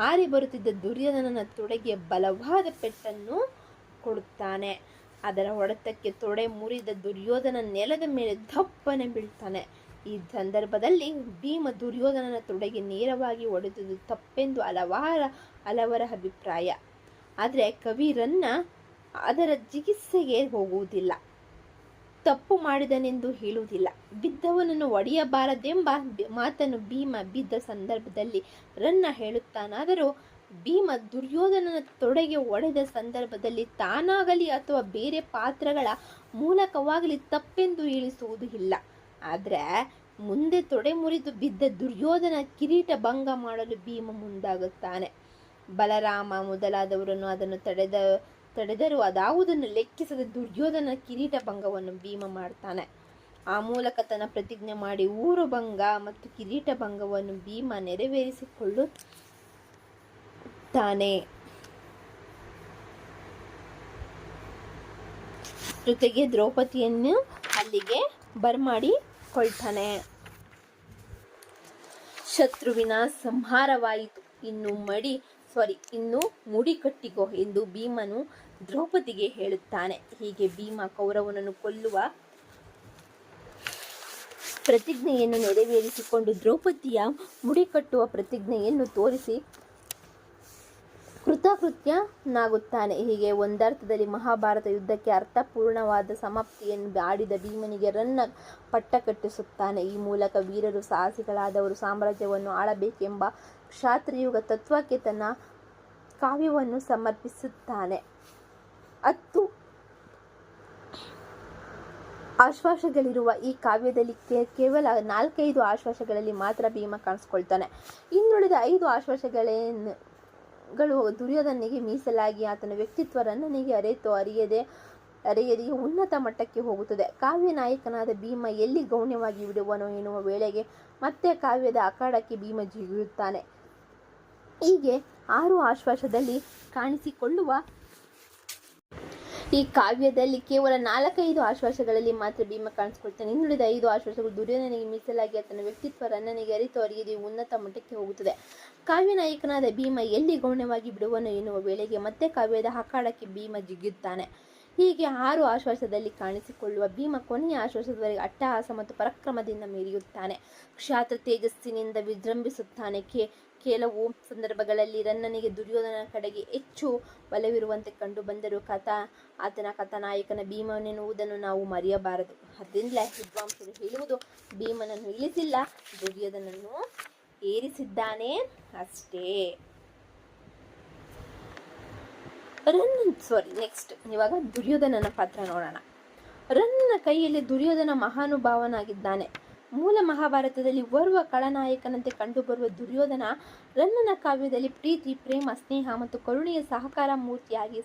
ಆರಿ ಬರುತ್ತಿದ್ದ ದುರ್ಯೋಧನನ ತೊಡೆಗೆ ಬಲವಾದ ಪೆಟ್ಟನ್ನು ಕೊಡುತ್ತಾನೆ. ಅದರ ಹೊಡೆತಕ್ಕೆ ತೊಡೆ ಮುರಿದ ದುರ್ಯೋಧನ ನೆಲದ ಮೇಲೆ ದಪ್ಪನೆ ಬೀಳ್ತಾನೆ. ಈ ಸಂದರ್ಭದಲ್ಲಿ ಭೀಮ ದುರ್ಯೋಧನನ ತೊಡೆಗೆ ನೇರವಾಗಿ ಹೊಡೆದುದು ತಪ್ಪೆಂದು ಹಲವರ ಅಭಿಪ್ರಾಯ. ಆದರೆ ಕವಿರನ್ನ ಅದರ ಚಿಕಿತ್ಸೆಗೆ ಹೋಗುವುದಿಲ್ಲ, ತಪ್ಪು ಮಾಡಿದನೆಂದು ಹೇಳುವುದಿಲ್ಲ. ಬಿದ್ದವನನ್ನು ಒಡೆಯಬಾರದೆಂಬ ಮಾತನ್ನು ಭೀಮ ಬಿದ್ದ ಸಂದರ್ಭದಲ್ಲಿ ರನ್ನ ಹೇಳುತ್ತಾನಾದರೂ ಭೀಮ ದುರ್ಯೋಧನನ ತೊಡೆಗೆ ಹೊಡೆದ ಸಂದರ್ಭದಲ್ಲಿ ತಾನಾಗಲಿ ಅಥವಾ ಬೇರೆ ಪಾತ್ರಗಳ ಮೂಲಕವಾಗಲಿ ತಪ್ಪೆಂದು ಇಳಿಸುವುದು ಇಲ್ಲ. ಆದರೆ ಮುಂದೆ ತೊಡೆ ಮುರಿದು ಬಿದ್ದ ದುರ್ಯೋಧನ ಕಿರೀಟ ಭಂಗ ಮಾಡಲು ಭೀಮ ಮುಂದಾಗುತ್ತಾನೆ. ಬಲರಾಮ ಮೊದಲಾದವರನ್ನು ಅದನ್ನು ತಡೆದರೂ ಅದಾವುದನ್ನು ಲೆಕ್ಕಿಸದ ದುರ್ಯೋಧನ ಕಿರೀಟ ಭಂಗವನ್ನು ಭೀಮ ಮಾಡ್ತಾನೆ. ಆ ಮೂಲಕ ತನ್ನ ಪ್ರತಿಜ್ಞೆ ಮಾಡಿ ಊರು ಭಂಗ ಮತ್ತು ಕಿರೀಟ ಭಂಗವನ್ನು ಭೀಮ ನೆರವೇರಿಸಿಕೊಳ್ಳುತ್ತಾನೆ. ಜೊತೆಗೆ ದ್ರೌಪದಿಯನ್ನು ಅಲ್ಲಿಗೆ ಬರ್ಮಾಡಿಕೊಳ್ತಾನೆ. ಶತ್ರುವಿನ ಸಂಹಾರವಾಯಿತು, ಇನ್ನು ಮುಡಿ ಕಟ್ಟಿಕೋ ಎಂದು ಭೀಮನು ದ್ರೌಪದಿಗೆ ಹೇಳುತ್ತಾನೆ. ಹೀಗೆ ಭೀಮ ಕೌರವನನ್ನು ಕೊಲ್ಲುವ ಪ್ರತಿಜ್ಞೆಯನ್ನು ನೆರವೇರಿಸಿಕೊಂಡು ದ್ರೌಪದಿಯ ಮುಡಿ ಕಟ್ಟುವ ಪ್ರತಿಜ್ಞೆಯನ್ನು ತೋರಿಸಿ ಕೃತಕೃತ್ಯನಾಗುತ್ತಾನೆ. ಹೀಗೆ ಒಂದರ್ಥದಲ್ಲಿ ಮಹಾಭಾರತ ಯುದ್ಧಕ್ಕೆ ಅರ್ಥಪೂರ್ಣವಾದ ಸಮಾಪ್ತಿಯನ್ನು ಆಡಿದ ಭೀಮನಿಗೆ ರನ್ನ ಪಟ್ಟ ಕಟ್ಟಿಸುತ್ತಾನೆ. ಈ ಮೂಲಕ ವೀರರು ಸಾಹಸಿಗಳಾದವರು ಸಾಮ್ರಾಜ್ಯವನ್ನು ಆಳಬೇಕೆಂಬ ಕ್ಷಾತ್ರಯುಗ ತತ್ವಕ್ಕೆ ತನ್ನ ಕಾವ್ಯವನ್ನು ಸಮರ್ಪಿಸುತ್ತಾನೆ. 10 ಆಶ್ವಾಸಗಳಿರುವ ಈ ಕಾವ್ಯದಲ್ಲಿ ಕೇವಲ 4-5 ಆಶ್ವಾಸಗಳಲ್ಲಿ ಮಾತ್ರ ಭೀಮ ಕಾಣಿಸ್ಕೊಳ್ತಾನೆ. ಇನ್ನುಳಿದ 5 ಆಶ್ವಾಸಗಳು ದುರ್ಯೋಧನಿಗೆ ಮೀಸಲಾಗಿ ಆತನ ವ್ಯಕ್ತಿತ್ವ ರನ್ನನಿಗೆ ಅರಿಯದೆ ಅರೆಯದಿಗೆ ಉನ್ನತ ಮಟ್ಟಕ್ಕೆ ಹೋಗುತ್ತದೆ. ಕಾವ್ಯ ನಾಯಕನಾದ ಭೀಮ ಎಲ್ಲಿ ಗೌಣ್ಯವಾಗಿ ಬಿಡುವನೋ ಎನ್ನುವ ವೇಳೆಗೆ ಮತ್ತೆ ಕಾವ್ಯದ ಅಖಾಡಕ್ಕೆ ಭೀಮ ಜಿಗಿಯುತ್ತಾನೆ. ಹೀಗೆ 6 ಆಶ್ವಾಸದಲ್ಲಿ ಕಾಣಿಸಿಕೊಳ್ಳುವ ಈ ಕಾವ್ಯದಲ್ಲಿ ಕೇವಲ 4-5 ಆಶ್ವಾಸಗಳಲ್ಲಿ ಮಾತ್ರ ಭೀಮ ಕಾಣಿಸಿಕೊಳ್ತಾನೆ. ಇನ್ನುಳಿದ 5 ಆಶ್ವಾಸಗಳು ದುರ್ಯೋಧನಿಗೆ ಮೀಸಲಾಗಿ ಆತನ ವ್ಯಕ್ತಿತ್ವ ರನ್ನನಿಗೆ ಅರಿತು ಅರಿಯದೆ ಉನ್ನತ ಮಟ್ಟಕ್ಕೆ ಹೋಗುತ್ತದೆ. ಕಾವ್ಯ ನಾಯಕನಾದ ಭೀಮ ಎಲ್ಲಿ ಗೌಣ್ಯವಾಗಿ ಬಿಡುವನು ಎನ್ನುವ ವೇಳೆಗೆ ಮತ್ತೆ ಕಾವ್ಯದ ಅಖಾಡಕ್ಕೆ ಭೀಮ ಜಿಗಿಯುತ್ತಾನೆ. ಹೀಗೆ 6 ಆಶ್ವಾಸದಲ್ಲಿ ಕಾಣಿಸಿಕೊಳ್ಳುವ ಭೀಮ ಕೊನೆಯ ಆಶ್ವಾಸದವರೆಗೆ ಅಟ್ಟಹಾಸ ಮತ್ತು ಪರಾಕ್ರಮದಿಂದ ಮೆರೆಯುತ್ತಾನೆ. ಕ್ಷಾತ್ರ ತೇಜಸ್ಸಿನಿಂದ ವಿಜೃಂಭಿಸುತ್ತಾನೆ. ಕೆಲವು ಸಂದರ್ಭಗಳಲ್ಲಿ ರನ್ನನಿಗೆ ದುರ್ಯೋಧನ ಕಡೆಗೆ ಹೆಚ್ಚು ಒಲವಿರುವಂತೆ ಕಂಡು ಬಂದರೂ ಆತನ ಕಥಾನಾಯಕನ ಭೀಮನೆನ್ನುವುದನ್ನು ನಾವು ಮರೆಯಬಾರದು. ಅದರಿಂದಲೇ ವಿದ್ವಾಂಸರು ಹೇಳುವುದು, ಭೀಮನನ್ನು ಇಳಿಸಿಲ್ಲ, ದುರ್ಯೋಧನನ್ನು ಏರಿಸಿದ್ದಾನೆ ಅಷ್ಟೇ. ನೆಕ್ಸ್ಟ್ ಇವಾಗ ದುರ್ಯೋಧನನ ಪಾತ್ರ ನೋಡೋಣ. ರನ್ನನ ಕೈಯಲ್ಲಿ ದುರ್ಯೋಧನ ಮಹಾನುಭಾವನಾಗಿದ್ದಾನೆ. ಮೂಲ ಮಹಾಭಾರತದಲ್ಲಿ ಓರ್ವ ಖಳನಾಯಕನಂತೆ ಕಂಡುಬರುವ ದುರ್ಯೋಧನ ರನ್ನನ ಕಾವ್ಯದಲ್ಲಿ ಪ್ರೀತಿ, ಪ್ರೇಮ, ಸ್ನೇಹ ಮತ್ತು ಕರುಣೆಯ ಸಹಕಾರ ಮೂರ್ತಿಯಾಗಿ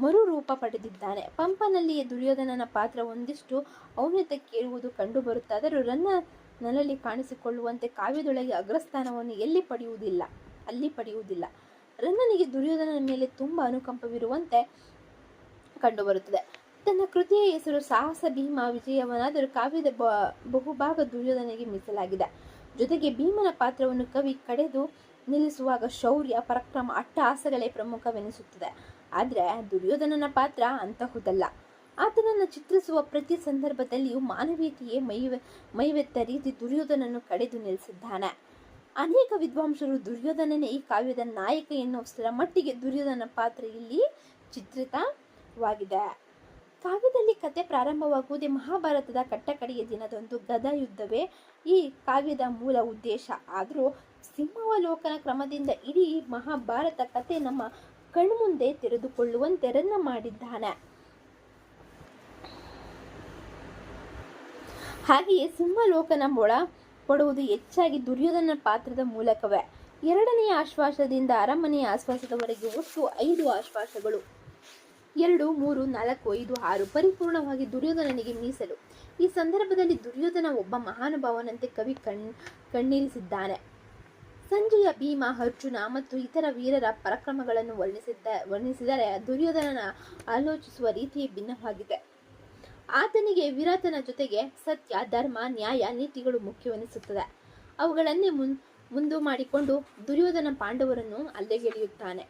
ಮರುರೂಪ ಪಡೆದಿದ್ದಾನೆ. ಪಂಪನಲ್ಲಿಯೇ ದುರ್ಯೋಧನನ ಪಾತ್ರ ಒಂದಿಷ್ಟು ಔನ್ನತ್ಯಕ್ಕೇರುವುದು ಕಂಡುಬರುತ್ತಾದರೂ ರನ್ನನಲ್ಲಿ ಕಾಣಿಸಿಕೊಳ್ಳುವಂತೆ ಕಾವ್ಯದೊಳಗೆ ಅಗ್ರಸ್ಥಾನವನ್ನು ಅಲ್ಲಿ ಪಡೆಯುವುದಿಲ್ಲ. ರನ್ನನಿಗೆ ದುರ್ಯೋಧನನ ಮೇಲೆ ತುಂಬ ಅನುಕಂಪವಿರುವಂತೆ ಕಂಡುಬರುತ್ತದೆ. ತನ್ನ ಕೃತಿಯ ಹೆಸರು ಸಾಹಸ ಭೀಮ ವಿಜಯವನಾದರೂ ಕಾವ್ಯದ ಬಹುಭಾಗ ದುರ್ಯೋಧನಿಗೆ ಮೀಸಲಾಗಿದೆ. ಜೊತೆಗೆ ಭೀಮನ ಪಾತ್ರವನ್ನು ಕವಿ ಕಡೆದು ನಿಲ್ಲಿಸುವಾಗ ಶೌರ್ಯ, ಪರಾಕ್ರಮ, ಅಟ್ಟಹಾಸಗಳೇ ಪ್ರಮುಖವೆನಿಸುತ್ತದೆ. ಆದರೆ ದುರ್ಯೋಧನನ ಪಾತ್ರ ಅಂತಹುದಲ್ಲ. ಆತನನ್ನು ಚಿತ್ರಿಸುವ ಪ್ರತಿ ಸಂದರ್ಭದಲ್ಲಿಯೂ ಮಾನವೀಯತೆಯೇ ಮೈವೆತ್ತ ರೀತಿ ದುರ್ಯೋಧನನ್ನು ಕಡೆದು ನಿಲ್ಲಿಸಿದ್ದಾನೆ. ಅನೇಕ ವಿದ್ವಾಂಸರು ದುರ್ಯೋಧನನೇ ಈ ಕಾವ್ಯದ ನಾಯಕ ಎನ್ನುವಷ್ಟರ ಮಟ್ಟಿಗೆ ದುರ್ಯೋಧನ ಪಾತ್ರ ಇಲ್ಲಿ ಚಿತ್ರಿತವಾಗಿದೆ. ಕಾವ್ಯದಲ್ಲಿ ಕತೆ ಪ್ರಾರಂಭವಾಗುವುದೇ ಮಹಾಭಾರತದ ಕಟ್ಟಕಡೆಯ ದಿನದಂದು. ಗದಾಯುದ್ಧವೇ ಈ ಕಾವ್ಯದ ಮೂಲ ಉದ್ದೇಶ. ಆದರೂ ಸಿಂಹಾವಲೋಕನ ಕ್ರಮದಿಂದ ಇಡೀ ಮಹಾಭಾರತ ಕತೆ ನಮ್ಮ ಕಣ್ಮುಂದೆ ತೆರೆದುಕೊಳ್ಳುವಂತೆ ರನ್ನ ಮಾಡಿದ್ದಾನೆ. ಹಾಗೆಯೇ ಸಿಂಹಾವಲೋಕನ ಕೊಡುವುದು ಹೆಚ್ಚಾಗಿ ದುರ್ಯೋಧನ ಪಾತ್ರದ ಮೂಲಕವೇ. 2ನೇ ಆಶ್ವಾಸದಿಂದ ಅರಮನೆಯ ಆಶ್ವಾಸದವರೆಗೆ ಒಟ್ಟು 5 ಆಶ್ವಾಸಗಳು. 2, 3, 4, 5, 6 ಪರಿಪೂರ್ಣವಾಗಿ ದುರ್ಯೋಧನನಿಗೆ ಮೀಸಲು. ಈ ಸಂದರ್ಭದಲ್ಲಿ ದುರ್ಯೋಧನ ಒಬ್ಬ ಮಹಾನುಭಾವನಂತೆ ಕವಿ ಕಣ್ಣಿರಿಸಿದ್ದಾನೆ. ಸಂಜಯ, ಭೀಮ, ಅರ್ಜುನ ಮತ್ತು ಇತರ ವೀರರ ಪರಾಕ್ರಮಗಳನ್ನು ವರ್ಣಿಸಿದರೆ ದುರ್ಯೋಧನನ ಆಲೋಚಿಸುವ ರೀತಿಯೇ ಭಿನ್ನವಾಗಿದೆ. ಆತನಿಗೆ ವಿರಾಟನ ಜೊತೆಗೆ ಸತ್ಯ, ಧರ್ಮ, ನ್ಯಾಯ, ನೀತಿಗಳು ಮುಖ್ಯವೆನಿಸುತ್ತದೆ. ಅವುಗಳನ್ನೇ ಮುಂದು ಮಾಡಿಕೊಂಡು ದುರ್ಯೋಧನ ಪಾಂಡವರನ್ನು ಅಲ್ಲೆಗೆಳೆಯುತ್ತಾನೆ.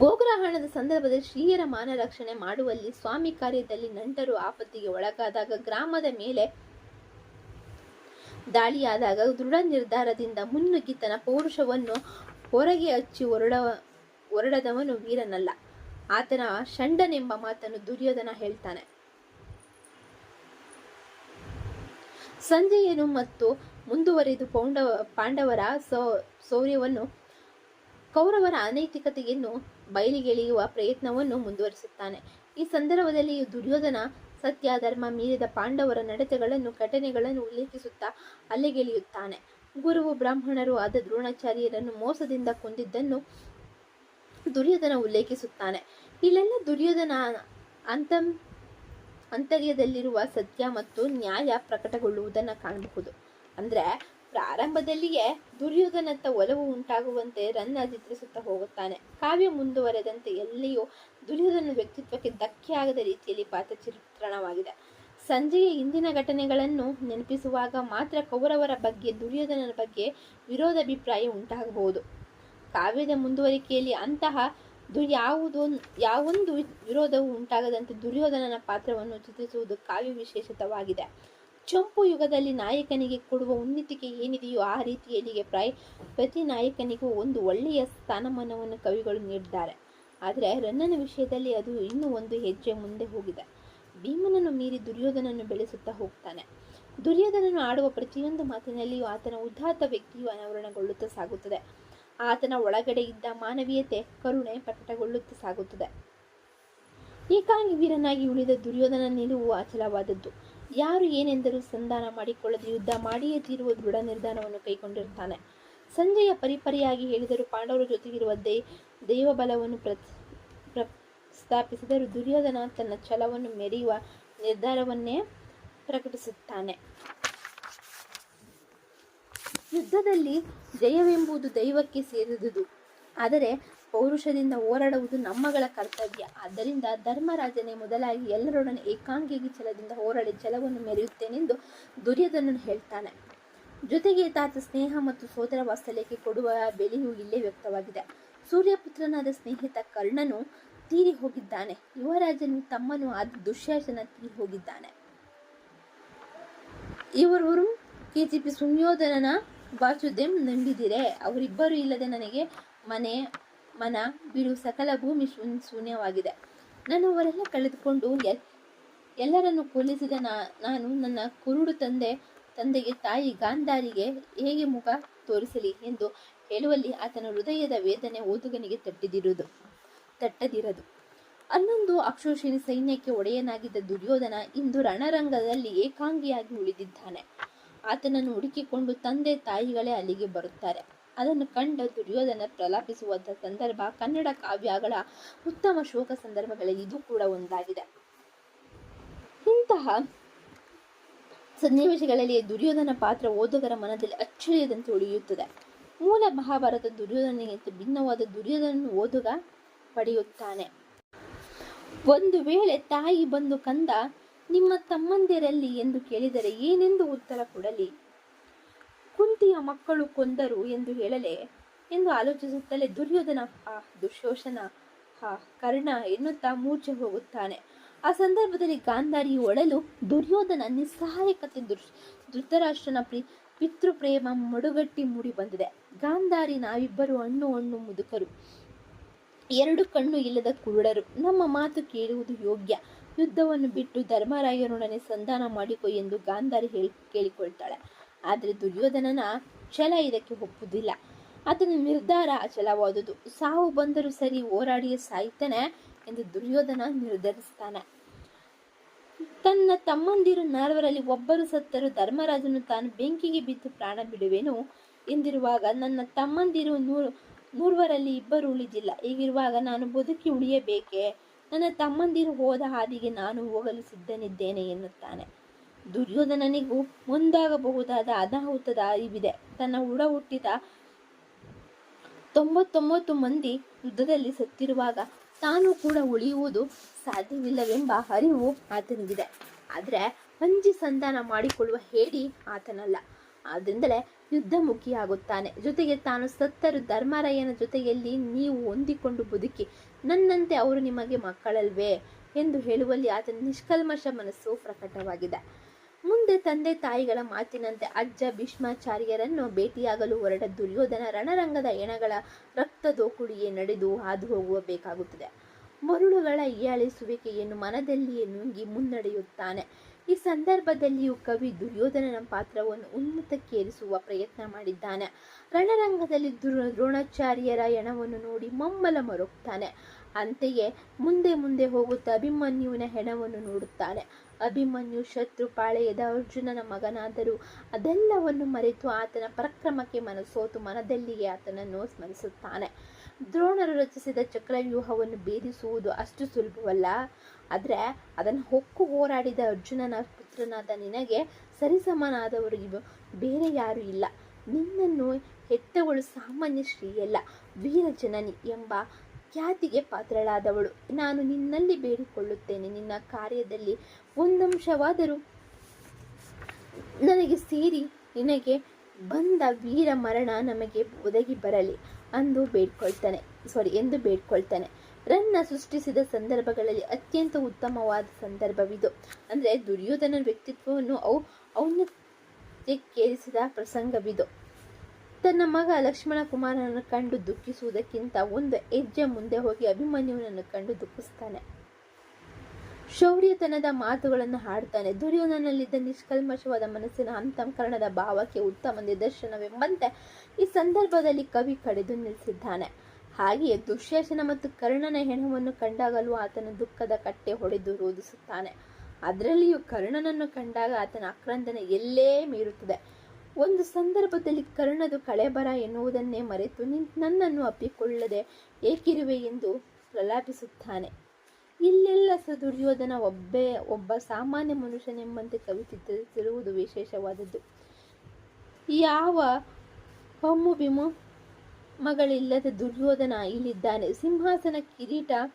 ಗೋಗ್ರಹಣದ ಸಂದರ್ಭದಲ್ಲಿ ಶ್ರೀಯರ ಮಾನ ರಕ್ಷಣೆ ಮಾಡುವಲ್ಲಿ ಸ್ವಾಮಿ ಕಾರ್ಯದಲ್ಲಿ ನಂಟರು ಆಪತ್ತಿಗೆ ಒಳಗಾದಾಗ, ಗ್ರಾಮದ ಮೇಲೆ ದಾಳಿಯಾದಾಗ ದೃಢ ನಿರ್ಧಾರದಿಂದ ಮುನ್ನುಗ್ಗಿ ತನ್ನ ಪೌರುಷವನ್ನು ಹೊರಗೆ ಹಚ್ಚಿ ಹೊರಡದವನು ವೀರನಲ್ಲ, ಆತನ ಷಂಡನೆಂಬ ಮಾತನ್ನು ದುರ್ಯೋಧನ ಹೇಳ್ತಾನೆ. ಸಂಜಯನು ಮತ್ತು ಮುಂದುವರೆದು ಪಾಂಡವರ ಶೌರ್ಯವನ್ನು, ಕೌರವರ ಅನೈತಿಕತೆಯನ್ನು ಬಯಲಿಗೆಳೆಯುವ ಪ್ರಯತ್ನವನ್ನು ಮುಂದುವರಿಸುತ್ತಾನೆ. ಈ ಸಂದರ್ಭದಲ್ಲಿ ದುರ್ಯೋಧನ ಸತ್ಯ, ಧರ್ಮ ಮೀರಿದ ಪಾಂಡವರ ನಡತೆಗಳನ್ನು, ಘಟನೆಗಳನ್ನು ಉಲ್ಲೇಖಿಸುತ್ತಾ ಅಲ್ಲೆಗೆಳೆಯುತ್ತಾನೆ. ಗುರುವು ಬ್ರಾಹ್ಮಣರು ಆದ ದ್ರೋಣಾಚಾರ್ಯರನ್ನು ಮೋಸದಿಂದ ಕೊಂದಿದ್ದನ್ನು ದುರ್ಯೋಧನ ಉಲ್ಲೇಖಿಸುತ್ತಾನೆ. ಇಲ್ಲೆಲ್ಲ ದುರ್ಯೋಧನ ಅಂತರ್ಯದಲ್ಲಿರುವ ಸತ್ಯ ಮತ್ತು ನ್ಯಾಯ ಪ್ರಕಟಗೊಳ್ಳುವುದನ್ನು ಕಾಣಬಹುದು. ಅಂದರೆ ಪ್ರಾರಂಭದಲ್ಲಿಯೇ ದುರ್ಯೋಧನತ್ತ ಒಲವು ಉಂಟಾಗುವಂತೆ ರನ್ನ ಚಿತ್ರಿಸುತ್ತಾ ಹೋಗುತ್ತಾನೆ. ಕಾವ್ಯ ಮುಂದುವರೆದಂತೆ ಎಲ್ಲಿಯೂ ದುರ್ಯೋಧನ ವ್ಯಕ್ತಿತ್ವಕ್ಕೆ ಧಕ್ಕೆಯಾಗದ ರೀತಿಯಲ್ಲಿ ಪಾತ್ರ ಚಿತ್ರಣವಾಗಿದೆ. ಸಂಜೆಯ ಹಿಂದಿನ ಘಟನೆಗಳನ್ನು ನೆನಪಿಸುವಾಗ ಮಾತ್ರ ಕೌರವರ ಬಗ್ಗೆ, ದುರ್ಯೋಧನನ ಬಗ್ಗೆ ವಿರೋಧಾಭಿಪ್ರಾಯ ಉಂಟಾಗಬಹುದು. ಕಾವ್ಯದ ಮುಂದುವರಿಕೆಯಲ್ಲಿ ಅಂತಹ ಯಾವೊಂದು ವಿರೋಧವು ಉಂಟಾಗದಂತೆ ದುರ್ಯೋಧನನ ಪಾತ್ರವನ್ನು ಚಿತ್ರಿಸುವುದು ಕಾವ್ಯ ವಿಶೇಷತವಾಗಿದೆ. ಚಂಪು ಯುಗದಲ್ಲಿ ನಾಯಕನಿಗೆ ಕೊಡುವ ಉನ್ನತಿಕೆ ಏನಿದೆಯೋ ಆ ರೀತಿಯಲ್ಲಿಗೆ ಪ್ರತಿ ನಾಯಕನಿಗೂ ಒಂದು ಒಳ್ಳೆಯ ಸ್ಥಾನಮಾನವನ್ನು ಕವಿಗಳು ನೀಡಿದ್ದಾರೆ. ಆದರೆ ರನ್ನನ ವಿಷಯದಲ್ಲಿ ಅದು ಇನ್ನೂ ಒಂದು ಹೆಜ್ಜೆ ಮುಂದೆ ಹೋಗಿದೆ. ಭೀಮನನ್ನು ಮೀರಿ ದುರ್ಯೋಧನನ್ನು ಬೆಳೆಸುತ್ತಾ ಹೋಗ್ತಾನೆ. ದುರ್ಯೋಧನನು ಆಡುವ ಪ್ರತಿಯೊಂದು ಮಾತಿನಲ್ಲಿಯೂ ಆತನ ಉದಾತ್ತ ವ್ಯಕ್ತಿಯು ಅನಾವರಣಗೊಳ್ಳುತ್ತಾ ಸಾಗುತ್ತದೆ. ಆತನ ಒಳಗಡೆ ಇದ್ದ ಮಾನವೀಯತೆ, ಕರುಣೆ ಪ್ರಕಟಗೊಳ್ಳುತ್ತಾ ಸಾಗುತ್ತದೆ. ಏಕಾಂಗಿ ವೀರನಾಗಿ ಉಳಿದ ದುರ್ಯೋಧನ ನಿಲುವು ಅಚಲವಾದದ್ದು. ಯಾರು ಏನೆಂದರೂ ಸಂಧಾನ ಮಾಡಿಕೊಳ್ಳದೆ ಯುದ್ಧ ಮಾಡಿಯೇ ತೀರುವ ದೃಢ ನಿರ್ಧಾರವನ್ನು ಕೈಗೊಂಡಿರುತ್ತಾನೆ. ಸಂಜಯ ಪರಿಪರಿಯಾಗಿ ಹೇಳಿದರೂ ಪಾಂಡವರ ಜೊತೆಗಿರುವ ದೈವಬಲವನ್ನು ಪ್ರಸ್ತಾಪಿಸಿದರೂ ದುರ್ಯೋಧನ ತನ್ನ ಛಲವನ್ನು ಮೆರೆಯುವ ನಿರ್ಧಾರವನ್ನೇ ಪ್ರಕಟಿಸುತ್ತಾನೆ. ಯುದ್ಧದಲ್ಲಿ ಜಯವೆಂಬುದು ದೈವಕ್ಕೆ ಸೇರಿದುದು, ಆದರೆ ಪೌರುಷದಿಂದ ಹೋರಾಡುವುದು ನಮ್ಮಗಳ ಕರ್ತವ್ಯ. ಆದ್ದರಿಂದ ಧರ್ಮರಾಜನೇ ಮೊದಲಾಗಿ ಎಲ್ಲರೊಡನೆ ಏಕಾಂಗಿಯಾಗಿ ಛಲದಿಂದ ಹೋರಾಡಿ ಛಲವನ್ನು ಮೆರೆಯುತ್ತೇನೆಂದು ದುರ್ಯೋಧನನು ಹೇಳ್ತಾನೆ. ಜೊತೆಗೆ ತಾತ ಸ್ನೇಹ ಮತ್ತು ಸೋದರ ವಾತ್ಸಲ್ಯಕ್ಕೆ ಕೊಡುವ ಬೆಲೆಯೂ ಇಲ್ಲೇ ವ್ಯಕ್ತವಾಗಿದೆ. ಸೂರ್ಯಪುತ್ರನಾದ ಸ್ನೇಹಿತ ಕರ್ಣನು ತೀರಿ ಹೋಗಿದ್ದಾನೆ. ಯುವರಾಜನು ತಮ್ಮನು ಆದ ದುಶ್ಯಾಸನ ತೀರಿ ಹೋಗಿದ್ದಾನೆ. ಇವರು KGP ಸುಯೋಧನನ ವಾಸುದೇವ್ ನಂಬಿದಿರೆ. ಅವರಿಬ್ಬರು ಇಲ್ಲದೆ ನನಗೆ ಮನ ಬಿಡು ಸಕಲ ಭೂಮಿ ಶೂನ್ಯವಾಗಿದೆ. ನನ್ನವರೆಲ್ಲ ಕಳೆದುಕೊಂಡು ಎಲ್ಲರನ್ನು ಕೊಲ್ಲಿಸಿದ ನಾನು ನನ್ನ ಕುರುಡು ತಂದೆಗೆ ತಾಯಿ ಗಾಂಧಾರಿಗೆ ಹೇಗೆ ಮುಖ ತೋರಿಸಲಿ ಎಂದು ಹೇಳುವಲ್ಲಿ ಆತನ ಹೃದಯದ ವೇದನೆ ಓದುಗನಿಗೆ ತಟ್ಟದಿರದು. 11 ಅಕ್ಷೋಹಿಣಿ ಸೈನ್ಯಕ್ಕೆ ಒಡೆಯನಾಗಿದ್ದ ದುರ್ಯೋಧನ ಇಂದು ರಣರಂಗದಲ್ಲಿ ಏಕಾಂಗಿಯಾಗಿ ಉಳಿದಿದ್ದಾನೆ. ಆತನನ್ನು ಹುಡುಕಿಕೊಂಡು ತಂದೆ ತಾಯಿಗಳೇ ಅಲ್ಲಿಗೆ ಬರುತ್ತಾರೆ. ಅದನ್ನು ಕಂಡ ದುರ್ಯೋಧನ ಪ್ರಲಾಪಿಸುವಂತಹ ಸಂದರ್ಭ ಕನ್ನಡ ಕಾವ್ಯಗಳ ಉತ್ತಮ ಶೋಕ ಸಂದರ್ಭಗಳಲ್ಲಿ ಇದು ಕೂಡ ಒಂದಾಗಿದೆ. ಇಂತಹ ಸನ್ನಿವೇಶಗಳಲ್ಲಿ ದುರ್ಯೋಧನ ಪಾತ್ರ ಓದುಗರ ಮನದಲ್ಲಿ ಅಚ್ಚಳಿಯದಂತೆ ಉಳಿಯುತ್ತದೆ. ಮೂಲ ಮಹಾಭಾರತ ದುರ್ಯೋಧನಿಗಿಂತ ಭಿನ್ನವಾದ ದುರ್ಯೋಧನನ್ನು ಓದುಗ ಪಡೆಯುತ್ತಾನೆ. ಒಂದು ವೇಳೆ ತಾಯಿ ಬಂದು ಕಂದ ನಿಮ್ಮ ತಮ್ಮಂದಿರಲ್ಲಿ ಎಂದು ಕೇಳಿದರೆ ಏನೆಂದು ಉತ್ತರ ಕೊಡಲಿ? ಕುಂತಿಯ ಮಕ್ಕಳು ಕೊಂದರು ಎಂದು ಹೇಳಲೆ ಎಂದು ಆಲೋಚಿಸುತ್ತಲೇ ದುರ್ಯೋಧನ ದುಶ್ಯೋಧನ ಕರ್ಣ ಎನ್ನುತ್ತಾ ಮೂರ್ಛೆ ಹೋಗುತ್ತಾನೆ. ಆ ಸಂದರ್ಭದಲ್ಲಿ ಗಾಂಧಾರಿ ಒಳಲು ದುರ್ಯೋಧನ ನಿಸ್ಸಹಾಯಕತೆ ಧೃತರಾಷ್ಟ್ರನ ಪಿತೃಪ್ರೇಮ ಮಡುಗಟ್ಟಿ ಮೂಡಿ ಬಂದಿದೆ. ಗಾಂಧಾರಿ ನಾವಿಬ್ಬರು ಹಣ್ಣು ಮುದುಕರು, 2 ಕಣ್ಣು ಇಲ್ಲದ ಕುರುಡರು, ನಮ್ಮ ಮಾತು ಕೇಳುವುದು ಯೋಗ್ಯ. ಯುದ್ಧವನ್ನು ಬಿಟ್ಟು ಧರ್ಮರಾಯನೊಡನೆ ಸಂಧಾನ ಮಾಡಿಕೊ ಎಂದು ಗಾಂಧಾರಿ ಕೇಳಿಕೊಳ್ತಾಳೆ. ಆದರೆ ದುರ್ಯೋಧನನ ಛಲ ಇದಕ್ಕೆ ಒಪ್ಪುವುದಿಲ್ಲ. ಆತನ ನಿರ್ಧಾರ ಅಚಲವಾದುದು. ಸಾವು ಬಂದರೂ ಸರಿ, ಹೋರಾಡಿಯೇ ಸಾಯ್ತಾನೆ ಎಂದು ದುರ್ಯೋಧನ ನಿರ್ಧರಿಸ್ತಾನೆ. ತನ್ನ ತಮ್ಮಂದಿರು 4ರಲ್ಲಿ ಒಬ್ಬರು ಸತ್ತರೂ ಧರ್ಮರಾಜನು ತಾನು ಬೆಂಕಿಗೆ ಬಿದ್ದು ಪ್ರಾಣ ಬಿಡುವೆನು ಎಂದಿರುವಾಗ ನನ್ನ ತಮ್ಮಂದಿರು 100ರಲ್ಲಿ 2 ಉಳಿದಿಲ್ಲ. ಹೀಗಿರುವಾಗ ನಾನು ಬದುಕಿ ಉಳಿಯಬೇಕೇ? ನನ್ನ ತಮ್ಮಂದಿರು ಹೋದ ಹಾದಿಗೆ ನಾನು ಹೋಗಲು ಸಿದ್ಧನಿದ್ದೇನೆ ಎನ್ನುತ್ತಾನೆ. ದುರ್ಯೋಧನನಿಗೂ ಮುಂದಾಗಬಹುದಾದ ಅನಾಹುತದ ಅರಿವಿದೆ. ತನ್ನ ಹುಡ ಹುಟ್ಟಿದ 99 ಮಂದಿ ಯುದ್ಧದಲ್ಲಿ ಸತ್ತಿರುವಾಗ ತಾನು ಕೂಡ ಉಳಿಯುವುದು ಸಾಧ್ಯವಿಲ್ಲವೆಂಬ ಅರಿವು ಆತನಿಗಿದೆ. ಆದರೆ ಅಂಜಿ ಸಂಧಾನ ಮಾಡಿಕೊಳ್ಳುವ ಹೇಡಿ ಆತನಲ್ಲ. ಆದ್ದರಿಂದಲೇ ಯುದ್ಧಮುಖಿಯಾಗುತ್ತಾನೆ. ಜೊತೆಗೆ ತಾನು ಸತ್ತರು ಧರ್ಮರಾಯನ ಜೊತೆಯಲ್ಲಿ ನೀವು ಹೊಂದಿಕೊಂಡು ಬದುಕಿ, ನನ್ನಂತೆ ಅವರು ನಿಮಗೆ ಮಕ್ಕಳಲ್ವೇ ಎಂದು ಹೇಳುವಲ್ಲಿ ಆತನ ನಿಷ್ಕಲ್ಮಶ ಮನಸ್ಸು ಪ್ರಕಟವಾಗಿದೆ. ಮುಂದೆ ತಂದೆ ತಾಯಿಗಳ ಮಾತಿನಂತೆ ಅಜ್ಜ ಭೀಷ್ಮಾಚಾರ್ಯರನ್ನು ಭೇಟಿಯಾಗಲು ಹೊರಟ ದುರ್ಯೋಧನ ರಣರಂಗದ ಹೆಣಗಳ ರಕ್ತದೋಕುಳಿಯೇ ನಡೆದು ಹಾದು ಹೋಗಬೇಕಾಗುತ್ತದೆ. ಮರುಳುಗಳ ಹೀಯಾಳಿಸುವಿಕೆಯನ್ನು ಮನದಲ್ಲಿಯೇ ನುಂಗಿ ಮುನ್ನಡೆಯುತ್ತಾನೆ. ಈ ಸಂದರ್ಭದಲ್ಲಿಯೂ ಕವಿ ದುರ್ಯೋಧನನ ಪಾತ್ರವನ್ನು ಉನ್ನತಕ್ಕೇರಿಸುವ ಪ್ರಯತ್ನ ಮಾಡಿದ್ದಾನೆ. ರಣರಂಗದಲ್ಲಿ ದ್ರೋಣಾಚಾರ್ಯರ ಹೆಣವನ್ನು ನೋಡಿ ಮಮ್ಮಲ ಮರುಗ್ತಾನೆ. ಅಂತೆಯೇ ಮುಂದೆ ಹೋಗುತ್ತಾ ಅಭಿಮನ್ಯುವಿನ ಹೆಣವನ್ನು ನೋಡುತ್ತಾನೆ. ಅಭಿಮನ್ಯು ಶತ್ರು ಪಾಳೆಯದ ಅರ್ಜುನನ ಮಗನಾದರೂ ಅದೆಲ್ಲವನ್ನು ಮರೆತು ಆತನ ಪರಾಕ್ರಮಕ್ಕೆ ಮನಸೋತು ಮನದಲ್ಲಿಯೇ ಆತನನ್ನು ಸ್ಮರಿಸುತ್ತಾನೆ. ದ್ರೋಣರು ರಚಿಸಿದ ಚಕ್ರವ್ಯೂಹವನ್ನು ಭೇದಿಸುವುದು ಅಷ್ಟು ಸುಲಭವಲ್ಲ. ಆದರೆ ಅದನ್ನು ಹೊಕ್ಕು ಹೋರಾಡಿದ ಅರ್ಜುನನ ಪುತ್ರನಾದ ನಿನಗೆ ಸರಿಸಮನಾದವರು ಬೇರೆ ಯಾರೂ ಇಲ್ಲ. ನಿನ್ನನ್ನು ಹೆತ್ತವಳು ಸಾಮಾನ್ಯ ಸ್ತ್ರೀಯಲ್ಲ, ವೀರ ಜನನಿ ಎಂಬ ಖ್ಯಾತಿಗೆ ಪಾತ್ರಳಾದವಳು. ನಾನು ನಿನ್ನಲ್ಲಿ ಬೇಡಿಕೊಳ್ಳುತ್ತೇನೆ, ನಿನ್ನ ಕಾರ್ಯದಲ್ಲಿ ಒಂದಂಶವಾದರೂ ನನಗೆ ಸೇರಿ ನಿನಗೆ ಬಂದ ವೀರ ಮರಣ ನಮಗೆ ಒದಗಿ ಬರಲಿ ಎಂದು ಬೇಡ್ಕೊಳ್ತಾನೆ. ರನ್ನ ಸೃಷ್ಟಿಸಿದ ಸಂದರ್ಭಗಳಲ್ಲಿ ಅತ್ಯಂತ ಉತ್ತಮವಾದ ಸಂದರ್ಭವಿದು. ಅಂದರೆ ದುರ್ಯೋಧನ ವ್ಯಕ್ತಿತ್ವವನ್ನು ಔನ್ನತ್ಯಕ್ಕೇರಿಸಿದ ಪ್ರಸಂಗವಿದು. ತನ್ನ ಮಗ ಲಕ್ಷ್ಮಣ ಕುಮಾರನನ್ನು ಕಂಡು ದುಃಖಿಸುವುದಕ್ಕಿಂತ ಒಂದು ಹೆಜ್ಜೆ ಮುಂದೆ ಹೋಗಿ ಅಭಿಮನ್ಯುನನ್ನು ಕಂಡು ದುಃಖಿಸ್ತಾನೆ. ಶೌರ್ಯತನದ ಮಾತುಗಳನ್ನು ಹಾಡ್ತಾನೆ. ದುರ್ಯೋಧನಲ್ಲಿದ್ದ ನಿಷ್ಕಲ್ಮಶವಾದ ಮನಸ್ಸಿನ ಅಂತಃಕರಣದ ಭಾವಕ್ಕೆ ಉತ್ತಮ ನಿದರ್ಶನವೆಂಬಂತೆ ಈ ಸಂದರ್ಭದಲ್ಲಿ ಕವಿ ಕಡೆದು ನಿಲ್ಲಿಸಿದ್ದಾನೆ. ಹಾಗೆಯೇ ದುಶ್ಯಾಸನ ಮತ್ತು ಕರ್ಣನ ಹೆಣವನ್ನು ಕಂಡಾಗಲೂ ಆತನ ದುಃಖದ ಕಟ್ಟೆ ಹೊಡೆದು ರೋಧಿಸುತ್ತಾನೆ. ಅದರಲ್ಲಿಯೂ ಕರ್ಣನನ್ನು ಕಂಡಾಗ ಆತನ ಆಕ್ರಂದನ ಎಲ್ಲೇ ಮೀರುತ್ತದೆ. ಒಂದು ಸಂದರ್ಭದಲ್ಲಿ ಕರ್ಣದು ಕಳೆಬರ ಎನ್ನುವುದನ್ನೇ ಮರೆತು ನನ್ನನ್ನು ಅಪ್ಪಿಕೊಳ್ಳದೆ ಏಕಿರುವೆ ಎಂದು ಪ್ರಲಾಪಿಸುತ್ತಾನೆ. ಇಲ್ಲೆಲ್ಲ ದುರ್ಯೋಧನ ಒಬ್ಬ ಸಾಮಾನ್ಯ ಮನುಷ್ಯನೆಂಬಂತೆ ಕವಿ ಚಿತ್ರಿಸಿರುವುದು ವಿಶೇಷವಾದದ್ದು. ಯಾವ ಹೊಮ್ಮು ಮಗಳಿಲ್ಲದ ದುರ್ಯೋಧನ ಇಲ್ಲಿದ್ದಾನೆ. ಸಿಂಹಾಸನ ಕಿರೀಟಗಳಿಲ್ಲದ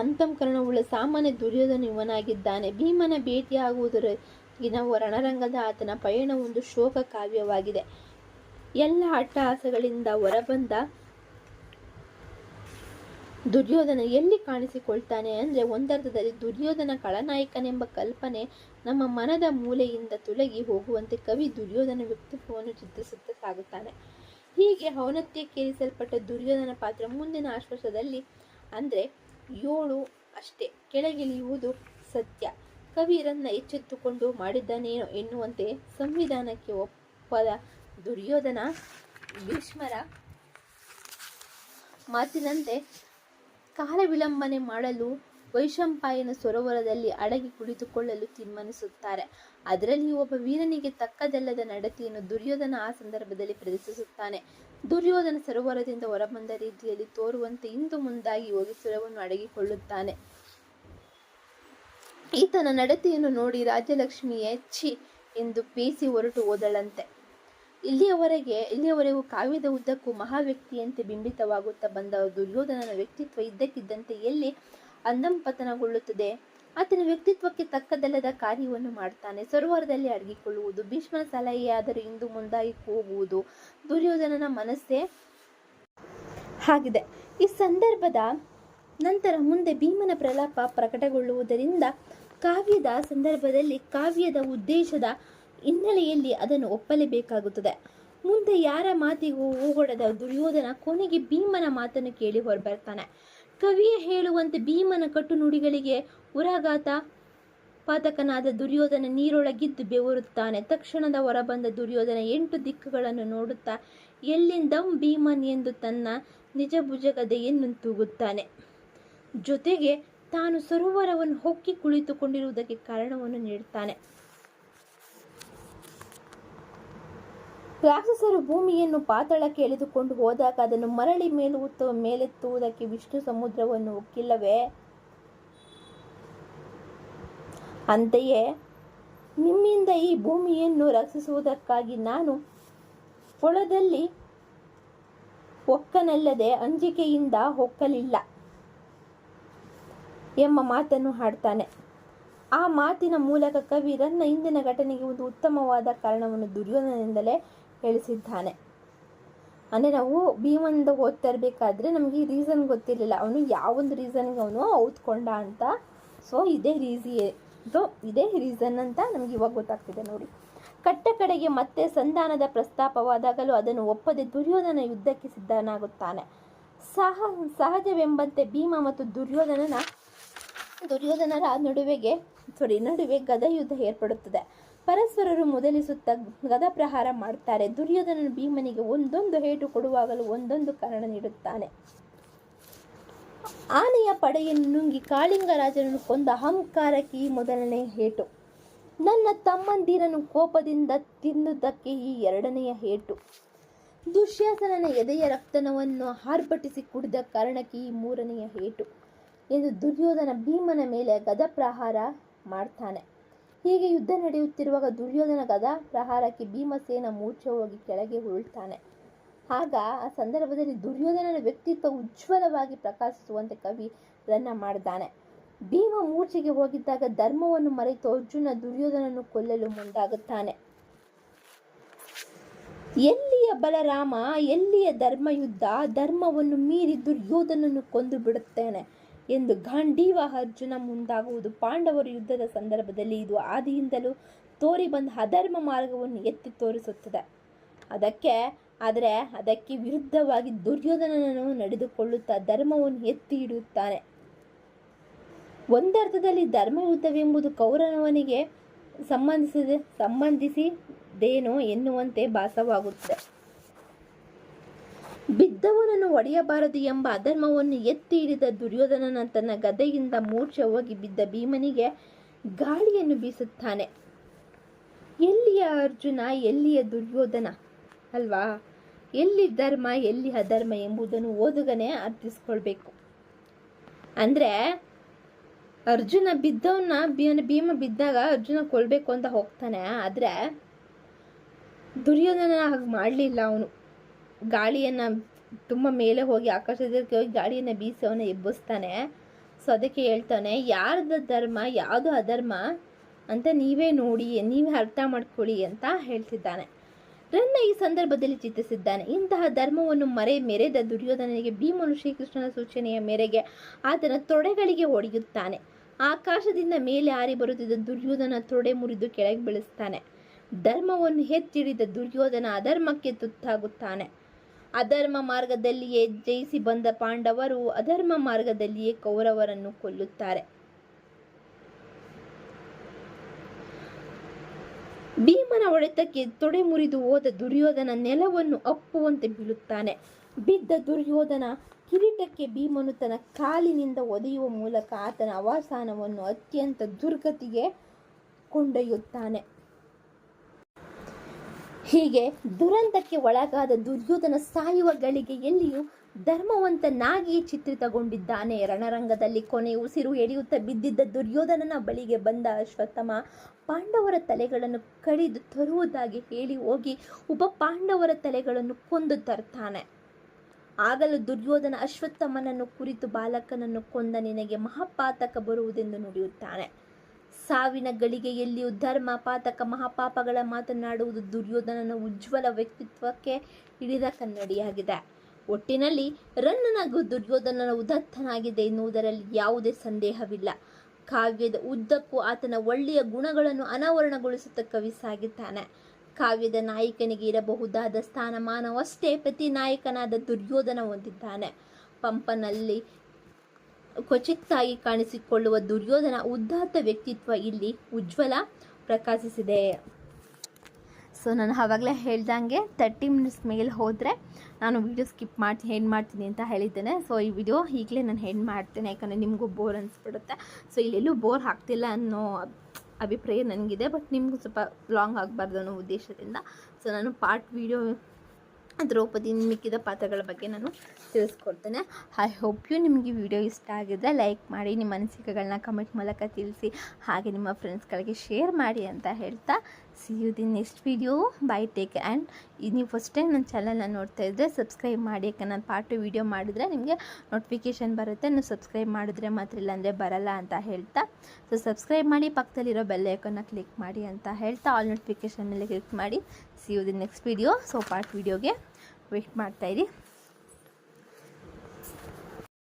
ಅಂತಃಕರಣವುಳ್ಳ ಸಾಮಾನ್ಯ ದುರ್ಯೋಧನ ಇವನಾಗಿದ್ದಾನೆ. ಭೀಮನ ಭೇಟಿಯಾಗುವುದರಗಿನ ರಣರಂಗದ ಆತನ ಪಯಣ ಒಂದು ಶೋಕ ಕಾವ್ಯವಾಗಿದೆ. ಎಲ್ಲ ಅಟ್ಟಹಾಸಗಳಿಂದ ಹೊರಬಂದ ದುರ್ಯೋಧನ ಎಲ್ಲಿ ಕಾಣಿಸಿಕೊಳ್ತಾನೆ ಅಂದರೆ, ಒಂದರ್ಥದಲ್ಲಿ ದುರ್ಯೋಧನ ಖಳನಾಯಕನೆಂಬ ಕಲ್ಪನೆ ನಮ್ಮ ಮನದ ಮೂಲೆಯಿಂದ ತೊಲಗಿ ಹೋಗುವಂತೆ ಕವಿ ದುರ್ಯೋಧನ ವ್ಯಕ್ತಿತ್ವವನ್ನು ಚಿತ್ರಿಸುತ್ತಾ ಸಾಗುತ್ತಾನೆ. ಹೀಗೆ ಔನ್ನತ್ಯಕ್ಕೇರಿಸಲ್ಪಟ್ಟ ದುರ್ಯೋಧನ ಪಾತ್ರ ಮುಂದಿನ ಆಶ್ವಾಸದಲ್ಲಿ ಅಂದರೆ 7 ಅಷ್ಟೇ ಕೆಳಗಿಳಿಯುವುದು ಸತ್ಯ. ಕವಿರನ್ನ ಎಚ್ಚೆತ್ತುಕೊಂಡು ಮಾಡಿದ್ದಾನೇನೋ ಎನ್ನುವಂತೆ ಸಂವಿಧಾನಕ್ಕೆ ಒಪ್ಪದ ದುರ್ಯೋಧನ ಭೀಷ್ಮರ ಮಾತಿನಂತೆ ಕಾಲ ವಿಳಂಬನೆ ಮಾಡಲು ವೈಶಂಪಾಯನ ಸರೋವರದಲ್ಲಿ ಅಡಗಿ ಕುಳಿತುಕೊಳ್ಳಲು ತೀರ್ಮಾನಿಸುತ್ತಾರೆ. ಅದರಲ್ಲಿ ಒಬ್ಬ ವೀರನಿಗೆ ತಕ್ಕದಲ್ಲದ ನಡತೆಯನ್ನು ದುರ್ಯೋಧನ ಆ ಸಂದರ್ಭದಲ್ಲಿ ಪ್ರದರ್ಶಿಸುತ್ತಾನೆ. ದುರ್ಯೋಧನ ಸರೋವರದಿಂದ ಹೊರಬಂದ ರೀತಿಯಲ್ಲಿ ತೋರುವಂತೆ ಇಂದು ಮುಂದಾಗಿ ಹೋಗಿ ಸುರವನ್ನು ಅಡಗಿಕೊಳ್ಳುತ್ತಾನೆ. ಈತನ ನಡತೆಯನ್ನು ನೋಡಿ ರಾಜ್ಯಲಕ್ಷ್ಮಿಯೇ ಛಿ ಎಂದು ಬೇಸಿ ಹೊರಟು ಹೋದಳಂತೆ. ಇಲ್ಲಿಯವರೆಗೂ ಕಾವ್ಯದ ಉದ್ದಕ್ಕೂ ಮಹಾವ್ಯಕ್ತಿಯಂತೆ ಬಿಂಬಿತವಾಗುತ್ತಾ ಬಂದ ದುರ್ಯೋಧನನ ವ್ಯಕ್ತಿತ್ವ ಇದ್ದಕ್ಕಿದ್ದಂತೆ ಎಲ್ಲಿ ಅಂಧಂಪತನಗೊಳ್ಳುತ್ತದೆ. ಆತನ ವ್ಯಕ್ತಿತ್ವಕ್ಕೆ ತಕ್ಕದಲ್ಲದ ಕಾರ್ಯವನ್ನು ಮಾಡ್ತಾನೆ. ಸರೋವರದಲ್ಲಿ ಅಡಗಿಕೊಳ್ಳುವುದು ಭೀಷ್ಮನ ಸಲಹೆಯಾದರೂ ಇಂದು ಮುಂದಾಗಿ ಹೋಗುವುದು ದುರ್ಯೋಧನನ ಮನಸ್ಸೇ ಆಗಿದೆ. ಈ ಸಂದರ್ಭದ ನಂತರ ಮುಂದೆ ಭೀಮನ ಪ್ರಲಾಪ ಪ್ರಕಟಗೊಳ್ಳುವುದರಿಂದ ಕಾವ್ಯದ ಸಂದರ್ಭದಲ್ಲಿ ಕಾವ್ಯದ ಉದ್ದೇಶದ ಹಿನ್ನೆಲೆಯಲ್ಲಿ ಅದನ್ನು ಒಪ್ಪಲೇಬೇಕಾಗುತ್ತದೆ. ಮುಂದೆ ಯಾರ ಮಾತಿಗೂ ಓಗೊಡದ ದುರ್ಯೋಧನ ಕೊನೆಗೆ ಭೀಮನ ಮಾತನ್ನು ಕೇಳಿ ಹೊರಬರ್ತಾನೆ. ಕವಿಯ ಹೇಳುವಂತೆ ಭೀಮನ ಕಟ್ಟುನುಡಿಗಳಿಗೆ ಉರಗಾತ ಪಾತಕನಾದ ದುರ್ಯೋಧನ ನೀರೊಳಗಿದ್ದು ಬೆವರುತ್ತಾನೆ. ತಕ್ಷಣದ ಹೊರಬಂದ ದುರ್ಯೋಧನ 8 ದಿಕ್ಕುಗಳನ್ನು ನೋಡುತ್ತಾ ಎಲ್ಲಿಂದಂ ಭೀಮನ್ ಎಂದು ತನ್ನ ನಿಜ ಭುಜಗದೆಯನ್ನು ತೂಗುತ್ತಾನೆ. ಜೊತೆಗೆ ತಾನು ಸರೋವರವನ್ನು ಹೊಕ್ಕಿ ಕುಳಿತುಕೊಂಡಿರುವುದಕ್ಕೆ ಕಾರಣವನ್ನು ನೀಡುತ್ತಾನೆ. ರಾಕ್ಷಸರು ಭೂಮಿಯನ್ನು ಪಾತಾಳಕ್ಕೆ ಎಳೆದುಕೊಂಡು ಹೋದಾಗ ಅದನ್ನು ಮರಳಿ ಮೇಲೆತ್ತುವುದಕ್ಕೆ ವಿಷ್ಣು ಸಮುದ್ರವನ್ನು ಹೊಕ್ಕಿಲ್ಲವೇ? ಅಂತೆಯೇ ನಿಮ್ಮಿಂದ ಈ ಭೂಮಿಯನ್ನು ರಕ್ಷಿಸುವುದಕ್ಕಾಗಿ ನಾನು ಹೊಳದಲ್ಲಿ ಹೊಕ್ಕನಲ್ಲದೆ ಅಂಜಿಕೆಯಿಂದ ಹೊಕ್ಕಲಿಲ್ಲ ಎಂಬ ಮಾತನ್ನು ಹಾಡ್ತಾನೆ. ಆ ಮಾತಿನ ಮೂಲಕ ಕವಿ ರನ್ನ ಇಂದಿನ ಘಟನೆಗೆ ಒಂದು ಉತ್ತಮವಾದ ಕಾರಣವನ್ನು ದುರ್ಯೋಧನದಿಂದಲೇ ಹೇಳಿಸಿದ್ದಾನೆ. ಅಂದರೆ ನಾವು ಭೀಮನಿಂದ ಓದ್ತಾ ಇರಬೇಕಾದ್ರೆ ನಮಗೆ ಈ ರೀಸನ್ ಗೊತ್ತಿರಲಿಲ್ಲ, ಅವನು ಯಾವೊಂದು ರೀಸನ್ಗೆ ಅವನು ಔತ್ಕೊಂಡ ಅಂತ. ಸೊ ಇದೇ ರೀಸನ್ ಅಂತ ನಮ್ಗೆ ಇವಾಗ ಗೊತ್ತಾಗ್ತಿದೆ ನೋಡಿ. ಕಟ್ಟ ಕಡೆಗೆ ಮತ್ತೆ ಸಂಧಾನದ ಪ್ರಸ್ತಾಪವಾದಾಗಲೂ ಅದನ್ನು ಒಪ್ಪದೆ ದುರ್ಯೋಧನ ಯುದ್ಧಕ್ಕೆ ಸಿದ್ಧನಾಗುತ್ತಾನೆ. ಸಹಜವೆಂಬಂತೆ ಭೀಮ ಮತ್ತು ದುರ್ಯೋಧನರ ನಡುವೆ ಗದಯುದ್ಧ ಏರ್ಪಡುತ್ತದೆ. ಪರಸ್ಪರರು ಮೊದಲಿಸುತ್ತಾ ಗದಪ್ರಹಾರ ಮಾಡ್ತಾರೆ. ದುರ್ಯೋಧನನು ಭೀಮನಿಗೆ ಒಂದೊಂದು ಏಟು ಕೊಡುವಾಗಲೂ ಒಂದೊಂದು ಕಾರಣ ನೀಡುತ್ತಾನೆ. ಆನೆಯ ಪಡೆಯನ್ನು ನುಂಗಿ ಕಾಳಿಂಗರಾಜನನ್ನು ಕೊಂದ ಅಹಂಕಾರಕ್ಕೆ ಈ ಮೊದಲನೆಯ ಏಟು. ನನ್ನ ತಮ್ಮಂದಿರನ್ನು ಕೋಪದಿಂದ ತಿನ್ನುವುದಕ್ಕೆ ಈ 2ನೆಯ ಏಟು. ದುಶ್ಯಾಸನನ ಎದೆಯ ರಕ್ತನವನ್ನು ಆರ್ಭಟಿಸಿ ಕುಡಿದ ಕಾರಣಕ್ಕೆ ಈ 3ನೆಯ ಏಟು ಎಂದು ದುರ್ಯೋಧನ ಭೀಮನ ಮೇಲೆ ಗದಪ್ರಹಾರ ಮಾಡ್ತಾನೆ. ಹೀಗೆ ಯುದ್ಧ ನಡೆಯುತ್ತಿರುವಾಗ ದುರ್ಯೋಧನ ಗದಾ ಪ್ರಹಾರಕ್ಕೆ ಭೀಮಸೇನ ಮೂರ್ಛೆ ಹೋಗಿ ಕೆಳಗೆ ಉರುಳ್ತಾನೆ. ಆಗ ಆ ಸಂದರ್ಭದಲ್ಲಿ ದುರ್ಯೋಧನನ ವ್ಯಕ್ತಿತ್ವ ಉಜ್ವಲವಾಗಿ ಪ್ರಕಾಶಿಸುವಂತೆ ಕವಿ ರನ್ನ ಮಾಡಿದ್ದಾನೆ. ಭೀಮ ಮೂರ್ಛೆಗೆ ಹೋಗಿದ್ದಾಗ ಧರ್ಮವನ್ನು ಮರೆತು ಅರ್ಜುನ ದುರ್ಯೋಧನನ್ನು ಕೊಲ್ಲಲು ಮುಂದಾಗುತ್ತಾನೆ. ಎಲ್ಲಿಯ ಬಲರಾಮ, ಎಲ್ಲಿಯ ಧರ್ಮಯುದ್ಧ, ಧರ್ಮವನ್ನು ಮೀರಿ ದುರ್ಯೋಧನನ್ನು ಕೊಂದು ಬಿಡುತ್ತೇನೆ ಎಂದು ಗಾಂಡೀವ ಅರ್ಜುನ ಮುಂದಾಗುವುದು ಪಾಂಡವರು ಯುದ್ಧದ ಸಂದರ್ಭದಲ್ಲಿ ಇದು ಆದಿಯಿಂದಲೂ ತೋರಿ ಬಂದ ಅಧರ್ಮ ಮಾರ್ಗವನ್ನು ಎತ್ತಿ ತೋರಿಸುತ್ತದೆ. ಅದಕ್ಕೆ ವಿರುದ್ಧವಾಗಿ ದುರ್ಯೋಧನನು ನಡೆದುಕೊಳ್ಳುತ್ತಾ ಧರ್ಮವನ್ನು ಎತ್ತಿ ಹಿಡಿಯುತ್ತಾನೆ. ಒಂದರ್ಥದಲ್ಲಿ ಧರ್ಮಯುದ್ಧವೆಂಬುದು ಕೌರವನಿಗೆ ಸಂಬಂಧಿಸಿದೇನೋ ಎನ್ನುವಂತೆ ಭಾಸವಾಗುತ್ತದೆ. ಬಿದ್ದವನನ್ನು ಒಡೆಯಬಾರದು ಎಂಬ ಅಧರ್ಮವನ್ನು ಎತ್ತಿ ಹಿಡಿದ ದುರ್ಯೋಧನನ ತನ್ನ ಗದೆಯಿಂದ ಮೂರ್ಛೆ ಹೋಗಿ ಬಿದ್ದ ಭೀಮನಿಗೆ ಗಾಳಿಯನ್ನು ಬೀಸುತ್ತಾನೆ. ಎಲ್ಲಿಯ ಅರ್ಜುನ, ಎಲ್ಲಿಯ ದುರ್ಯೋಧನ ಅಲ್ವಾ? ಎಲ್ಲಿ ಧರ್ಮ, ಎಲ್ಲಿ ಅಧರ್ಮ ಎಂಬುದನ್ನು ಓದುಗನೇ ಅರ್ಥಿಸ್ಕೊಳ್ಬೇಕು. ಅಂದರೆ ಅರ್ಜುನ ಬಿದ್ದವನ್ನ ಭೀಮ ಬಿದ್ದಾಗ ಅರ್ಜುನ ಕೊಲ್ಬೇಕು ಅಂತ ಹೋಗ್ತಾನೆ. ಆದರೆ ದುರ್ಯೋಧನ ಹಾಗೆ ಮಾಡಲಿಲ್ಲ. ಅವನು ಗಾಳಿಯನ್ನು ತುಂಬ ಮೇಲೆ ಹೋಗಿ ಆಕಾಶಕ್ಕೆ ಹೋಗಿ ಗಾಳಿಯನ್ನು ಬೀಸಿ ಅವನ ಎಬ್ಬಿಸ್ತಾನೆ. ಸೊ ಅದಕ್ಕೆ ಹೇಳ್ತಾನೆ, ಯಾರ್ದು ಧರ್ಮ ಯಾವುದು ಅಧರ್ಮ ಅಂತ ನೀವೇ ನೋಡಿ, ನೀವೇ ಅರ್ಥ ಮಾಡ್ಕೊಳ್ಳಿ ಅಂತ ಹೇಳ್ತಿದ್ದಾನೆ. ರನ್ನ ಈ ಸಂದರ್ಭದಲ್ಲಿ ಚಿಂತಿಸಿದ್ದಾನೆ. ಇಂತಹ ಧರ್ಮವನ್ನು ಮೆರೆದ ದುರ್ಯೋಧನನಿಗೆ ಭೀಮನು ಶ್ರೀಕೃಷ್ಣನ ಸೂಚನೆಯ ಮೇರೆಗೆ ಆತನ ತೊಡೆಗಳಿಗೆ ಹೊಡೆಯುತ್ತಾನೆ. ಆಕಾಶದಿಂದ ಮೇಲೆ ಹಾರಿ ಬರುತ್ತಿದ್ದ ದುರ್ಯೋಧನ ತೊಡೆ ಮುರಿದು ಕೆಳಗೆ ಬೀಳಿಸ್ತಾನೆ. ಧರ್ಮವನ್ನು ಎತ್ತಿಡಿದ ದುರ್ಯೋಧನ ಅಧರ್ಮಕ್ಕೆ ತುತ್ತಾಗುತ್ತಾನೆ. ಅಧರ್ಮ ಮಾರ್ಗದಲ್ಲಿಯೇ ಜಯಿಸಿ ಬಂದ ಪಾಂಡವರು ಅಧರ್ಮ ಮಾರ್ಗದಲ್ಲಿಯೇ ಕೌರವರನ್ನು ಕೊಲ್ಲುತ್ತಾರೆ. ಭೀಮನ ಹೊಡೆತಕ್ಕೆ ತೊಡೆ ಮುರಿದು ಹೋದ ದುರ್ಯೋಧನ ನೆಲವನ್ನು ಅಪ್ಪುವಂತೆ ಬೀಳುತ್ತಾನೆ. ಬಿದ್ದ ದುರ್ಯೋಧನ ಕಿರೀಟಕ್ಕೆ ಭೀಮನು ತನ್ನ ಕಾಲಿನಿಂದ ಒದೆಯುವ ಮೂಲಕ ಆತನ ಅವಸಾನವನ್ನು ಅತ್ಯಂತ ದುರ್ಗತಿಗೆ ಕೊಂಡೊಯ್ಯುತ್ತಾನೆ. ಹೀಗೆ ದುರಂತಕ್ಕೆ ಒಳಗಾದ ದುರ್ಯೋಧನ ಸಾಯುವ ಗಳಿಗೆಯಲ್ಲಿಯೂ ಧರ್ಮವಂತನಾಗಿಯೇ ಚಿತ್ರಿತಗೊಂಡಿದ್ದಾನೆ. ರಣರಂಗದಲ್ಲಿ ಕೊನೆ ಉಸಿರು ಎಳೆಯುತ್ತಾ ಬಿದ್ದಿದ್ದ ದುರ್ಯೋಧನನ ಬಳಿಗೆ ಬಂದ ಅಶ್ವತ್ಥಾಮ ಪಾಂಡವರ ತಲೆಗಳನ್ನು ಕಡಿದು ತರುವುದಾಗಿ ಹೇಳಿ ಹೋಗಿ ಉಪ ಪಾಂಡವರ ತಲೆಗಳನ್ನು ಕೊಂದು ತರ್ತಾನೆ. ಆಗಲೂ ದುರ್ಯೋಧನ ಅಶ್ವತ್ಥಾಮನನ್ನು ಕುರಿತು ಬಾಲಕನನ್ನು ಕೊಂದ ನಿನಗೆ ಮಹಾಪಾತಕ ಬರುವುದೆಂದು ನುಡಿಯುತ್ತಾನೆ. ಸಾವಿನ ಗಳಿಗೆಯಲ್ಲಿಯೂ ಧರ್ಮ ಪಾತಕ ಮಹಾಪಾಪಗಳ ಮಾತನಾಡುವುದು ದುರ್ಯೋಧನನ ಉಜ್ವಲ ವ್ಯಕ್ತಿತ್ವಕ್ಕೆ ಹಿಡಿದ ಕನ್ನಡಿಯಾಗಿದೆ. ಒಟ್ಟಿನಲ್ಲಿ ರನ್ನನ ದುರ್ಯೋಧನನ ಉದಾತ್ತನಾಗಿದೆ ಎನ್ನುವುದರಲ್ಲಿ ಯಾವುದೇ ಸಂದೇಹವಿಲ್ಲ. ಕಾವ್ಯದ ಉದ್ದಕ್ಕೂ ಆತನ ಒಳ್ಳೆಯ ಗುಣಗಳನ್ನು ಅನಾವರಣಗೊಳಿಸುತ್ತಾ ಕವಿ ಸಾಗಿದ್ದಾನೆ. ಕಾವ್ಯದ ನಾಯಕನಿಗೆ ಇರಬಹುದಾದ ಸ್ಥಾನಮಾನವಷ್ಟೇ ಪ್ರತಿ ನಾಯಕನಾದ ದುರ್ಯೋಧನ ಹೊಂದಿದ್ದಾನೆ. ಪಂಪನಲ್ಲಿ ಕ್ವಚಿತ್ತಾಗಿ ಕಾಣಿಸಿಕೊಳ್ಳುವ ದುರ್ಯೋಧನ ಉದಾತ್ತ ವ್ಯಕ್ತಿತ್ವ ಇಲ್ಲಿ ಉಜ್ವಲ ಪ್ರಕಾಶಿಸಿದೆ. ಸೊ ನಾನು ಆವಾಗಲೇ ಹೇಳ್ದಂಗೆ 30 ಮಿನಿಟ್ಸ್ ಮೇಲೆ ಹೋದರೆ ನಾನು ವಿಡಿಯೋ ಸ್ಕಿಪ್ ಮಾಡ್ತೀನಿ ಅಂತ ಹೇಳಿದ್ದೇನೆ. ಸೊ ಈ ವಿಡಿಯೋ ಈಗಲೇ ನಾನು ಹೆಂಡ್ ಮಾಡ್ತೇನೆ, ಯಾಕಂದರೆ ನಿಮಗೂ ಬೋರ್ ಅನಿಸ್ಬಿಡುತ್ತೆ. ಸೊ ಇಲ್ಲೆಲ್ಲೂ ಬೋರ್ ಆಗ್ತಿಲ್ಲ ಅನ್ನೋ ಅಭಿಪ್ರಾಯ ನನಗಿದೆ, ಬಟ್ ನಿಮಗೂ ಸ್ವಲ್ಪ ಲಾಂಗ್ ಆಗಬಾರ್ದು ಅನ್ನೋ ಉದ್ದೇಶದಿಂದ ಸೊ ನಾನು ಪಾರ್ಟ್ ವಿಡಿಯೋ ದ್ರೌಪದಿ ಮಿಕ್ಕಿದ ಪಾತ್ರಗಳ ಬಗ್ಗೆ ನಾನು ತಿಳಿಸ್ಕೊಡ್ತೇನೆ. ಐ ಹೋಪ್ ಯು ನಿಮಗೆ ವಿಡಿಯೋ ಇಷ್ಟ ಆಗಿದ್ದರೆ ಲೈಕ್ ಮಾಡಿ, ನಿಮ್ಮ ಅನಿಸಿಕೆಗಳನ್ನ ಕಮೆಂಟ್ ಮೂಲಕ ತಿಳಿಸಿ, ಹಾಗೆ ನಿಮ್ಮ ಫ್ರೆಂಡ್ಸ್ಗಳಿಗೆ ಶೇರ್ ಮಾಡಿ ಅಂತ ಹೇಳ್ತಾ see you the next video. Bye take. And ನೀವು ಫಸ್ಟ್ ಟೈಮ್ ನನ್ನ ಚಾನಲ್ನ ನೋಡ್ತಾ ಇದ್ದರೆ ಸಬ್ಸ್ಕ್ರೈಬ್ ಮಾಡಿ, ಯಾಕೆ ನಾನು ಪಾರ್ಟ್ 2 ವಿಡಿಯೋ ಮಾಡಿದರೆ ನಿಮಗೆ ನೋಟಿಫಿಕೇಷನ್ ಬರುತ್ತೆ. ನೀವು ಸಬ್ಸ್ಕ್ರೈಬ್ ಮಾಡಿದ್ರೆ ಮಾತ್ರ, ಇಲ್ಲಾಂದರೆ ಬರಲ್ಲ ಅಂತ ಹೇಳ್ತಾ ಸೊ ಸಬ್ಸ್ಕ್ರೈಬ್ ಮಾಡಿ, ಪಕ್ಕದಲ್ಲಿರೋ ಬೆಲ್ ಐಕಾನ್ನ ಕ್ಲಿಕ್ ಮಾಡಿ ಅಂತ ಹೇಳ್ತಾ ಆಲ್ ನೋಟಿಫಿಕೇಷನ್ ಮೇಲೆ ಕ್ಲಿಕ್ ಮಾಡಿ. See you the next video. So part ವಿಡಿಯೋಗೆ ವೆಯ್ಟ್ ಮಾಡ್ತಾಯಿರಿ.